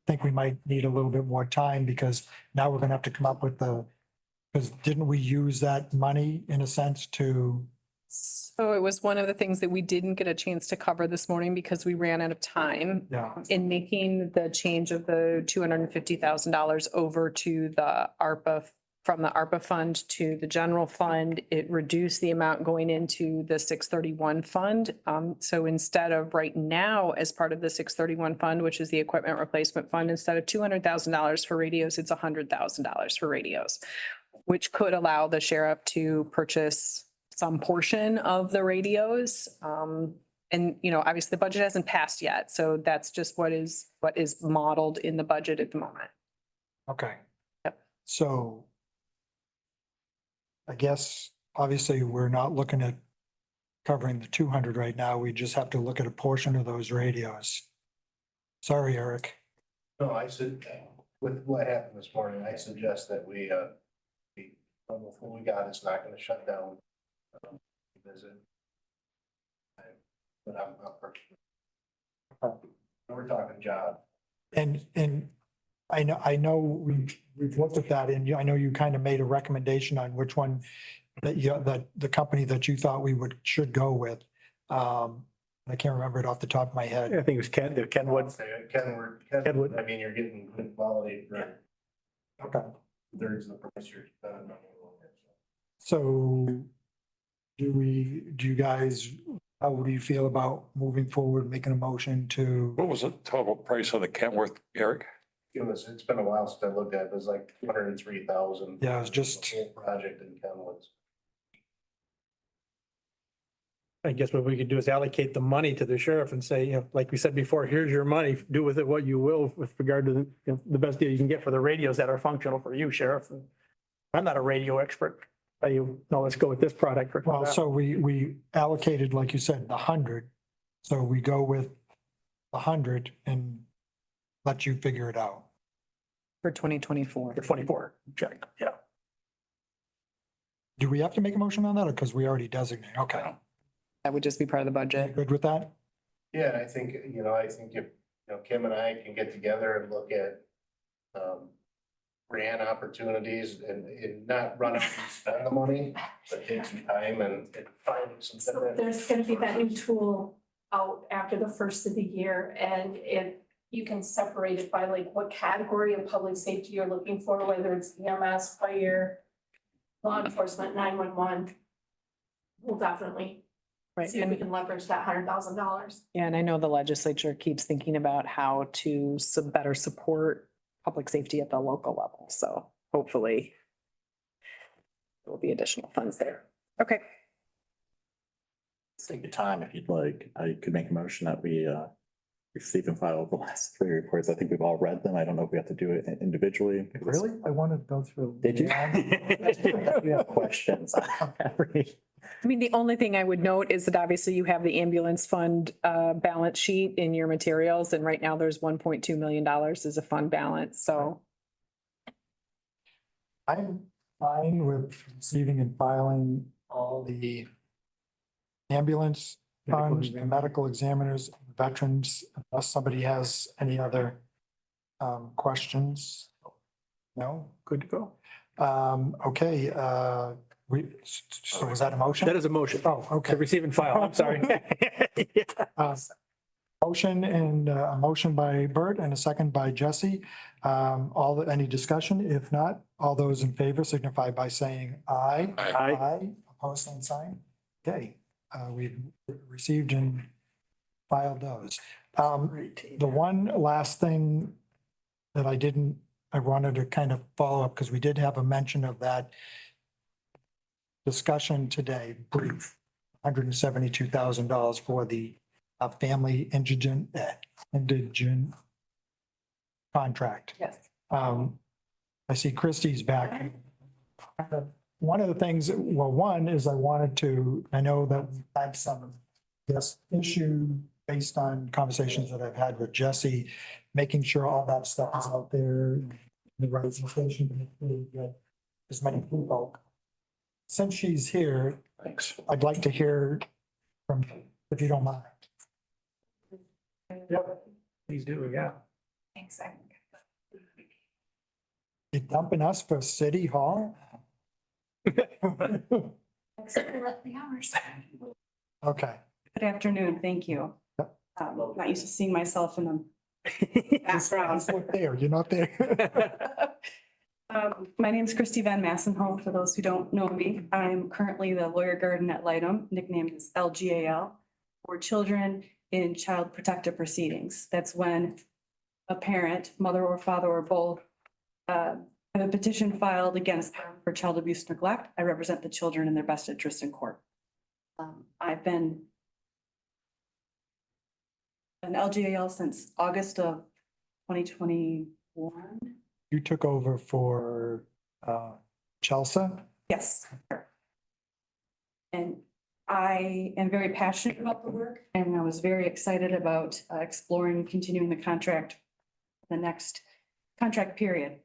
think we might need a little bit more time because now we're gonna have to come up with because didn't we use that money in a sense to? So it was one of the things that we didn't get a chance to cover this morning because we ran out of time. Yeah. In making the change of the $250,000 over to the ARPA, from the ARPA fund to the general fund, it reduced the amount going into the 631 fund. So instead of right now, as part of the 631 fund, which is the equipment replacement fund, instead of $200,000 for radios, it's $100,000 for radios, which could allow the sheriff to purchase some portion of the radios. And, you know, obviously the budget hasn't passed yet, so that's just what is modeled in the budget at the moment. Okay. Yep. So I guess, obviously, we're not looking at covering the 200 right now. We just have to look at a portion of those radios. Sorry, Eric. No, I said, with what happened this morning, I suggest that we what we got is not gonna shut down. Visit. But we're talking job. And I know we've looked at that and I know you kind of made a recommendation on which one that the company that you thought we should go with. I can't remember it off the top of my I head. think it was Kenwood. Kenwood, I mean, you're getting good quality for Okay. there's the price you're spending. So do you guys, how do you feel about moving forward, making a motion to? What was the total price of the Kentworth, Eric? It's been a while since I looked at it. It was like 203,000. Yeah, it was just- The whole project in Kenwood's. I guess what we could do is allocate the money to the sheriff and say, you know, like we said before, here's your money, do with it what you will with regard to the best deal you can get for the radios that are functional for you, sheriff. And I'm not a radio expert. You know, let's go with this product. Well, so we allocated, like you said, 100. So we go with 100 and let you figure it out. For 2024. For 24, check, yeah. Do we have to make a motion on that or because we already designate? Okay. That would just be part of the budget. Good with that? Yeah, and I think if, Kim and I can get together and look at grant opportunities and not run out and spend the money, but take some time and find some. So there's gonna be that new tool out after the first of the year, and you can separate it by like what category of public safety you're looking for, whether it's EMS, fire, law enforcement, 911. We'll definitely Right. see if we can leverage that $100,000. Yeah, and I know the legislature keeps thinking about how to better support public safety at the local level. So hopefully there will be additional funds there. Okay. Take your time if you'd like. I could make a motion that we receive and file the last 3 reports. I think we've all read them. I don't know if we have to do it individually. Really? I want to go through. Did you? We have questions on every. I mean, the only thing I would note is that obviously you have the ambulance fund balance sheet in your materials, and right now there's $1.2 million as a fund balance, so. I'm fine with receiving and filing all the ambulance funds, the medical examiners, veterans, unless somebody has any other questions. No? Good to go. Okay, so was that a motion? That is a motion. Oh, okay. To receive and file, I'm sorry. Motion and a motion by Bert and a second by Jesse. Any discussion? If not, all those in favor signify by saying aye. Aye. Aye. Opposed, same sign. Okay, we've received and filed those. The one last thing that I wanted to kind of follow up because we did have a mention of that discussion today, brief, $172,000 for the family indigent contract. Yes. I see Christie's back. One of the things, well, one is I know that we've had some, issue based on conversations that I've had with Jesse, making sure all that stuff is out there, in the right location, to get as many people. Since she's here, Thanks. I'd like to hear from, if you don't mind. Yep. Please do, yeah. Thanks. You dumping us for City Hall? Okay. Good afternoon, thank you. Not used to seeing myself in the background. Look there, you're not there. My name is Christy Van Massenholm, for those who don't know me. I'm currently the lawyer guardian at Lightem, nicknamed as LGAL, for children in child protective proceedings. That's when a parent, mother or father or both, have a petition filed against them for child abuse neglect. I represent the children in their best interest in court. I've been an LGAL since August of 2021. You took over for Chelsea? Yes. And I am very passionate about the work and I was very excited about exploring, continuing the contract, the next contract period.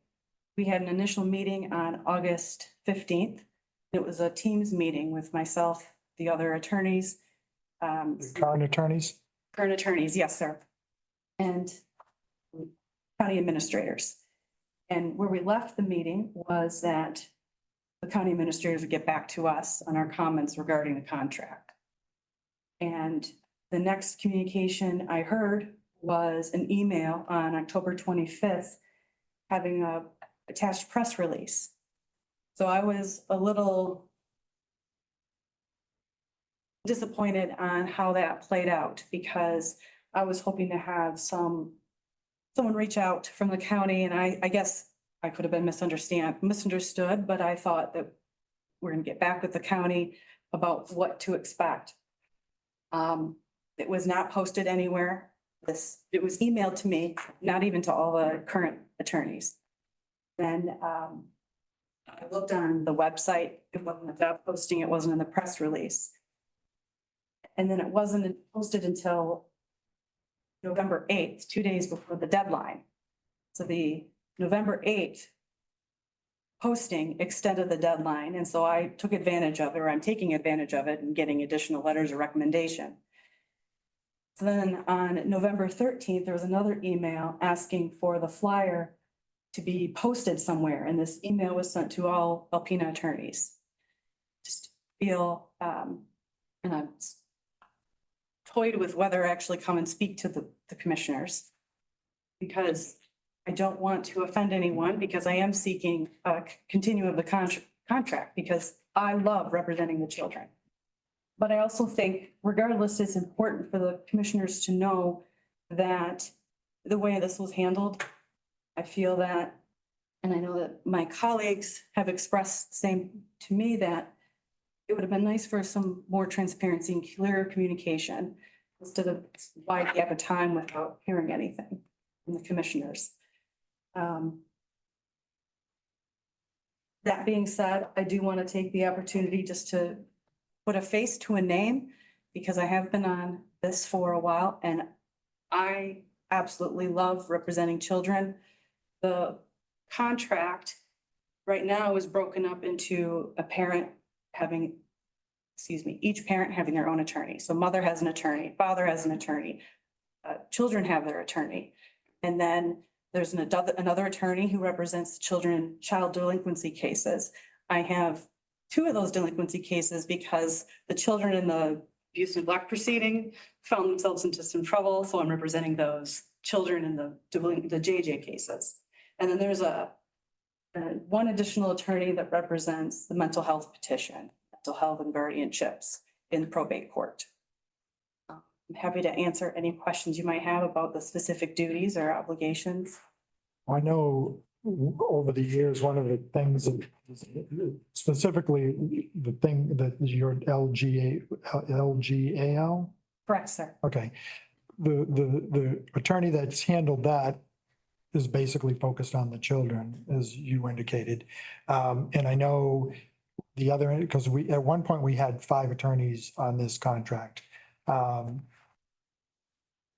We had an initial meeting on August 15th. It was a Teams meeting with myself, the other attorneys. Current attorneys? Current attorneys, yes, sir. And county administrators. And where we left the meeting was that the county administrators would get back to us on our comments regarding the contract. And the next communication I heard was an email on October 25th having a attached press release. So I was a little disappointed on how that played out because I was hoping to have someone reach out from the county, and I guess I could have been misunderstood, but I thought that we're gonna get back with the county about what to expect. It was not posted anywhere. It was emailed to me, not even to all the current attorneys. Then I looked on the website, it wasn't a job posting, it wasn't in the press release. And then it wasn't posted until November 8th, 2 days before the deadline. So the November 8th posting extended the deadline. And so I took advantage of it, or I'm taking advantage of it and getting additional letters of recommendation. So then on November 13th, there was another email asking for the flyer to be posted somewhere. And this email was sent to all Alpena attorneys. Just feel, and I'm toyed with whether I actually come and speak to the commissioners. Because I don't want to offend anyone, because I am seeking a continuum of the contract, because I love representing the children. But I also think regardless, it's important for the commissioners to know that the way this was handled, I feel that, and I know that my colleagues have expressed the same to me, that it would have been nice for some more transparency and clearer communication instead of wide gap of time without hearing anything from the commissioners. That being said, I do want to take the opportunity just to put a face to a name, because I have been on this for a while and I absolutely love representing children. The contract right now is broken up into a parent having, each parent having their own attorney. So mother has an attorney, father has an attorney, children have their attorney. And then there's another attorney who represents children in child delinquency cases. I have 2 of those delinquency cases because the children in the abuse and neglect proceeding found themselves into some trouble. So I'm representing those children in the JJ cases. And then there's one additional attorney that represents the mental health petition, mental health and guardianships in probate court. I'm happy to answer any questions you might have about the specific duties or obligations. I know over the years, one of the things, specifically the thing that your LGAL? Correct, sir. Okay. The attorney that's handled that is basically focused on the children, as you indicated. And I know the other, because at one point we had 5 attorneys on this contract.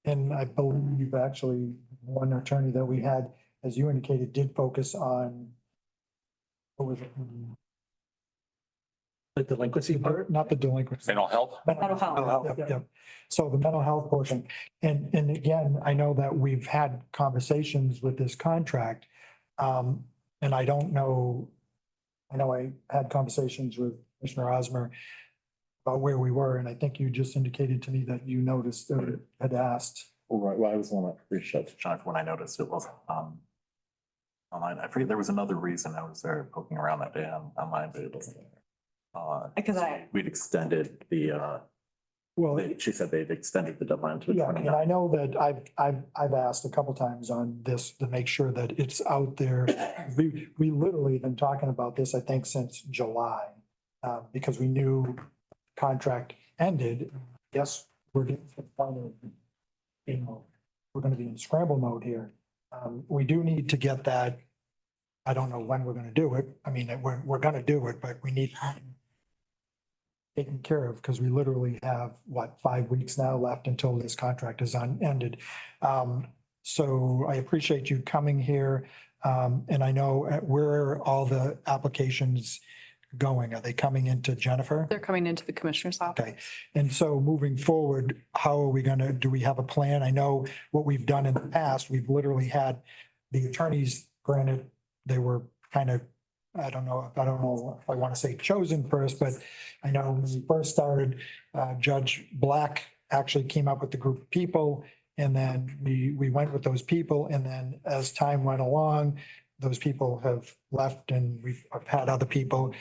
And I believe actually one attorney that we had, as you indicated, did focus on, what was it? The delinquency part? Not the delinquency. Mental health? Mental health. Yep, yep. So the mental health portion, and again, I know that we've had conversations with this contract. And I don't know, I know I had conversations with Commissioner Osmer about where we were, and I think you just indicated to me that you noticed or had asked. Right, well, I was the one that reached out to Jonathan when I noticed it wasn't online. I forget, there was another reason I was there poking around that day online, but it wasn't there. Because We'd extended the, Well, she said they'd extended the deadline to the yeah, and 29th. I know that I've asked a couple times on this to make sure that it's out there. We literally been talking about this, I think, since July, because we knew contract ended. Yes, we're getting to the point of, you know, we're gonna be in scramble mode here. We do need to get that. I don't know when we're gonna do it. I mean, we're gonna do it, but we need taken care of, because we literally have, what, 5 weeks now left until this contract is ended. So I appreciate you coming here. And I know where are all the applications going? Are they coming into Jennifer? They're coming into the commissioner's office. Okay, and so moving forward, how are we gonna, do we have a plan? I know what we've done in the past, we've literally had the attorneys, granted, they were kind of, I don't know if I want to say chosen first, but I know when we first started, Judge Black actually came up with the group of people. And then we went with those people, and then as time went along, those people have left and I've had other people.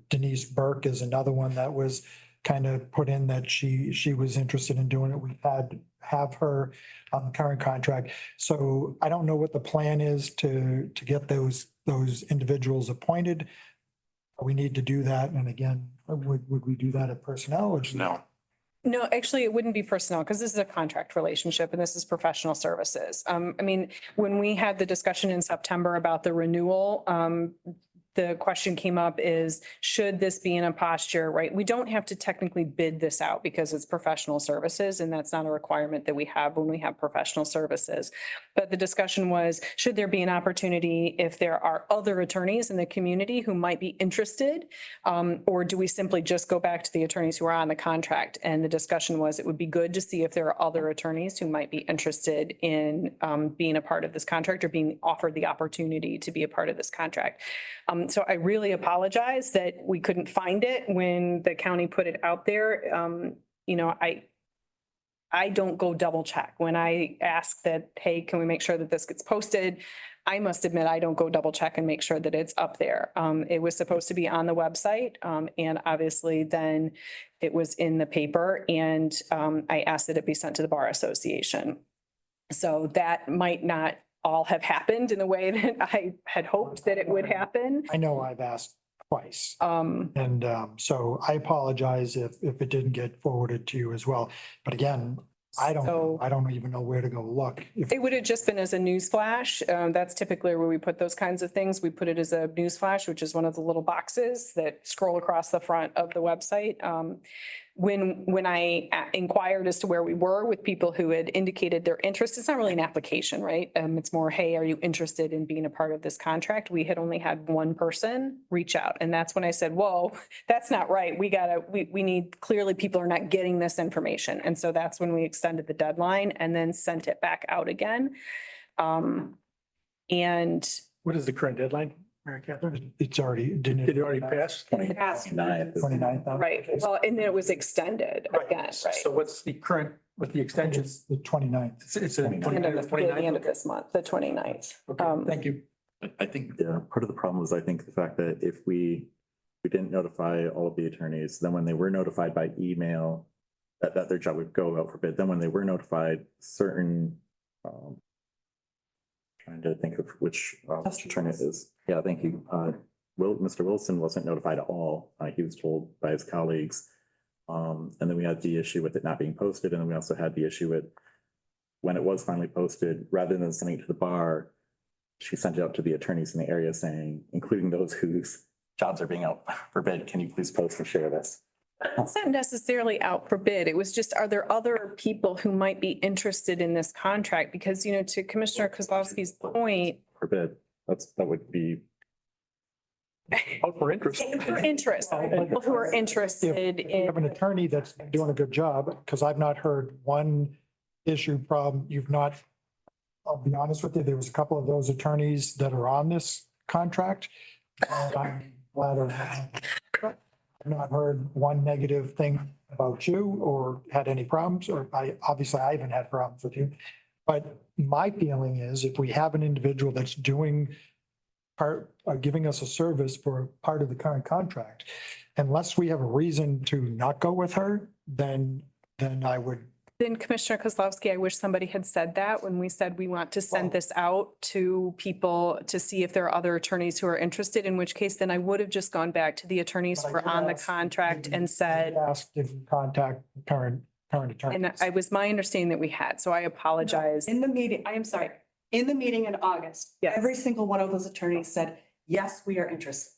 Denise Burke is another one that was kind of put in that she was interested in doing it. We have her on the current contract. So I don't know what the plan is to get those individuals appointed. We need to do that. And again, would we do that at personnel or? just- No. No, actually, it wouldn't be personnel because this is a contract relationship and this is professional services. I mean, when we had the discussion in September about the renewal, the question came up is, should this be in a posture, right? We don't have to technically bid this out because it's professional services, and that's not a requirement that we have when we have professional services. But the discussion was, should there be an opportunity if there are other attorneys in the community who might be interested? Or do we simply just go back to the attorneys who are on the contract? And the discussion was, it would be good to see if there are other attorneys who might be interested in being a part of this contract or being offered the opportunity to be a part of this contract. So I really apologize that we couldn't find it when the county put it out there. You know, I don't go double check. When I ask that, hey, can we make sure that this gets posted? I must admit, I don't go double check and make sure that it's up there. It was supposed to be on the website, and obviously then it was in the paper, and I asked that it be sent to the Bar Association. So that might not all have happened in the way that I had hoped that it would happen. I know I've asked twice. Um, And so I apologize if it didn't get forwarded to you as well. But again, I So- don't even know where to go look. If It would have just been as a news flash. That's typically where we put those kinds of things. We put it as a news flash, which is one of the little boxes that scroll across the front of the website. When I inquired as to where we were with people who had indicated their interest, it's not really an application, right? It's more, hey, are you interested in being a part of this contract? We had only had one person reach out. And that's when I said, whoa, that's not right. We need, clearly people are not getting this information. And so that's when we extended the deadline and then sent it back out again. And What is the current deadline, Mary Catherine? it's already, didn't Did it? it already pass? 29th. 29th. right, well, and then it was extended again, So right? what's the current, with the extension? It's the 29th. It's a End of the end of this month, the 29th. Okay, thank you. I think, yeah, part of the problem was, I think, the fact that if we didn't notify all of the attorneys, then when they were notified by email that their job would go out for bid, then when they were notified, certain, trying to think of which attorney it is. Yeah, thank you. Mr. Wilson wasn't notified at all. He was told by his colleagues. And then we had the issue with it not being posted, and then we also had the issue with when it was finally posted, rather than sending it to the bar, she sent it out to the attorneys in the area saying, including those whose jobs are being out for bid, can you please post and share this? It's not necessarily out for bid. It was just, are there other people who might be interested in this contract? Because, you know, to Commissioner Kozlowski's point. For bid, that would be. Out for interest. For interest, people who are interested If you have an in, attorney that's doing a good job, because I've not heard one issue problem. You've not, I'll be honest with you, there was a couple of those attorneys that are on this contract. And I'm glad I've not heard one negative thing about you or had any problems, or obviously I haven't had problems with you. But my feeling is if we have an individual that's doing giving us a service for part of the current contract, unless we have a reason to not go with her, then I would. Then Commissioner Kozlowski, I wish somebody had said that when we said we want to send this out to people to see if there are other attorneys who are interested, in which case then I would have just gone back to the attorneys But I who were did on the ask- contract and said, Asked if you contact current attorney. and I was my understanding that we had, so I apologize. In the meeting, I am sorry, in the meeting in August, Yes. every single one of those attorneys said, yes, we are interested.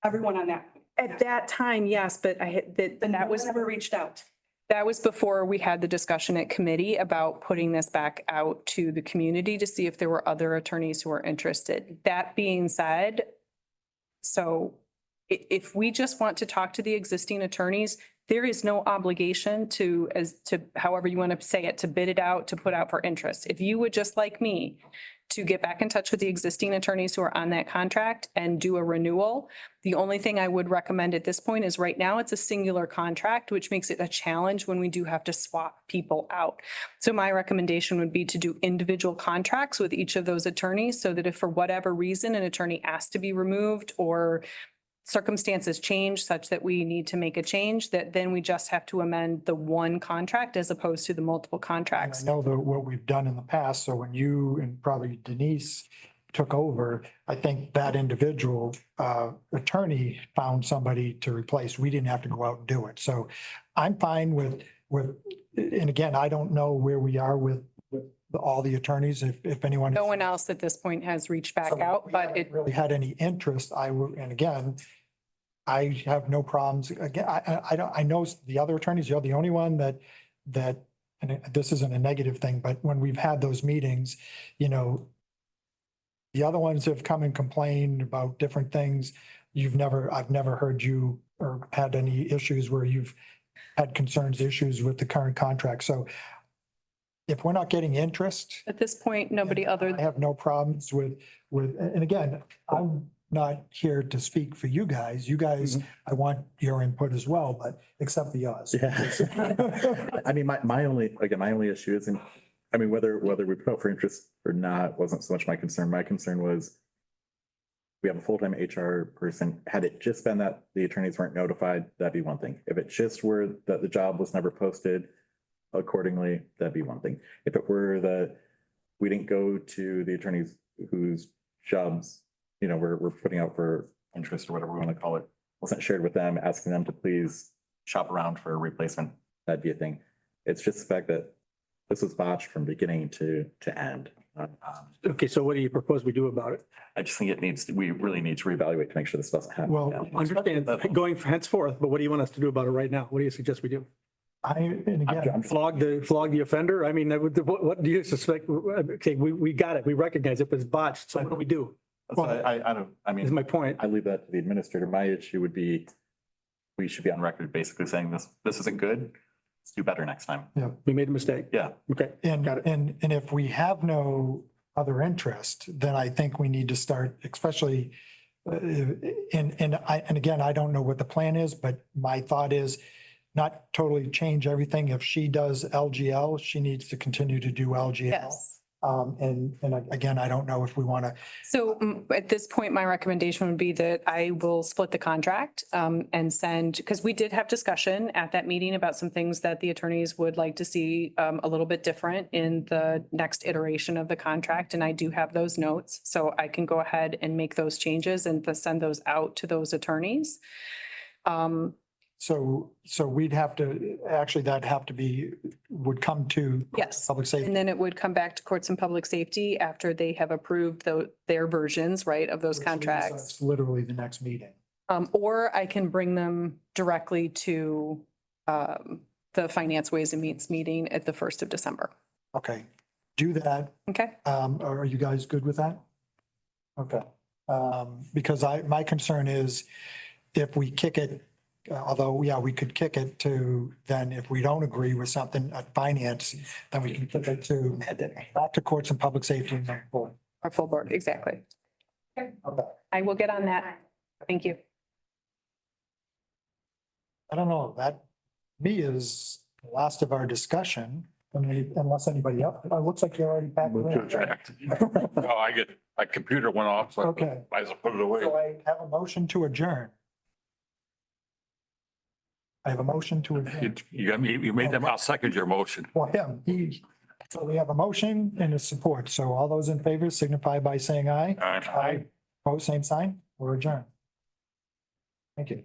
Everyone on that. At that time, yes, but I had, that was. Never reached out. That was before we had the discussion at committee about putting this back out to the community to see if there were other attorneys who were interested. That being said, so if we just want to talk to the existing attorneys, there is no obligation to, as to however you want to say it, to bid it out, to put out for interest. If you would just like me to get back in touch with the existing attorneys who are on that contract and do a renewal, the only thing I would recommend at this point is right now it's a singular contract, which makes it a challenge when we do have to swap people out. So my recommendation would be to do individual contracts with each of those attorneys so that if for whatever reason an attorney asks to be removed or circumstances change such that we need to make a change, that then we just have to amend the one contract as opposed to the multiple I contracts. know that what we've done in the past, so when you and probably Denise took over, I think that individual attorney found somebody to replace. We didn't have to go out and do it. So I'm fine with, and again, I don't know where we are with all the attorneys, if anyone. No one else at this point has reached back So out, we but haven't it, really had any interest. I would, and again, I have no problems. Again, I don't, I know the other attorneys, you're the only one that, and this isn't a negative thing, but when we've had those meetings, you know, the other ones have come and complained about different things. I've never heard you or had any issues where you've had concerns, issues with the current contract. So if we're not getting interest, at this point, nobody other. I have no problems with, and again, I'm not here to speak for you guys. You guys, I want your input as well, but except for yours. Yeah. I mean, my only issue isn't, I mean, whether we put out for interest or not, wasn't so much my concern. My concern was we have a full-time HR person. Had it just been that the attorneys weren't notified, that'd be one thing. If it just were that the job was never posted accordingly, that'd be one thing. If it were that we didn't go to the attorneys whose jobs, you know, we're putting out for interest or whatever we want to call it, wasn't shared with them, asking them to please shop around for a replacement, that'd be a thing. It's just the fact that this was botched from beginning to end. Okay, so what do you propose we do about it? I just think we really need to reevaluate to make sure this doesn't happen. Well, again. Understand going henceforth, but what do you want us to do about it right now? What do you suggest we do? And again, I'm Flog the offender? I mean, what do you suspect? Okay, we got it. We recognize it, but it's botched. So what do we do? That's why I don't, I Is mean, my point. I leave that to the administrator. My issue would be, we should be on record basically saying this isn't good. Let's do better next time. We made a mistake. Yeah. Okay. and, Got it. and if we have no other interest, then I think we need to start, especially, and again, I don't know what the plan is, but my thought is not totally change everything. If she does LGL, she needs to continue to do LGL. Yes. And again, I don't know if we want to, So at this point, my recommendation would be that I will split the contract and send, because we did have discussion at that meeting about some things that the attorneys would like to see a little bit different in the next iteration of the contract. And I do have those notes, so I can go ahead and make those changes and send those out to those attorneys. so we'd have to, actually, that'd have to be, would come to Yes. public safety. And then it would come back to courts and public safety after they have approved their versions, right, of those which leaves contracts. us Literally the next meeting. Or I can bring them directly to the Finance Ways and Means meeting at the 1st of December. Okay, do that. Okay? Are you guys good with that? Okay, because my concern is if we kick it, although, yeah, we could kick it to, then if we don't agree with something at finance, then we can kick it to back to courts and public safety and then forward. Our full board, exactly. Okay. I will get on that. Thank you. I don't know, that me is the last of our discussion. I mean, unless anybody else, it looks like you're already back. Move to adjourn. No, my computer went off, so Okay. I just put it away. So I have a motion to adjourn. I have a motion to adjourn. You made them, I'll second your motion. For him, so we have a motion and a support. So all those in favor signify by saying aye. Aye. Opposed, same sign. We're adjourned. Thank you.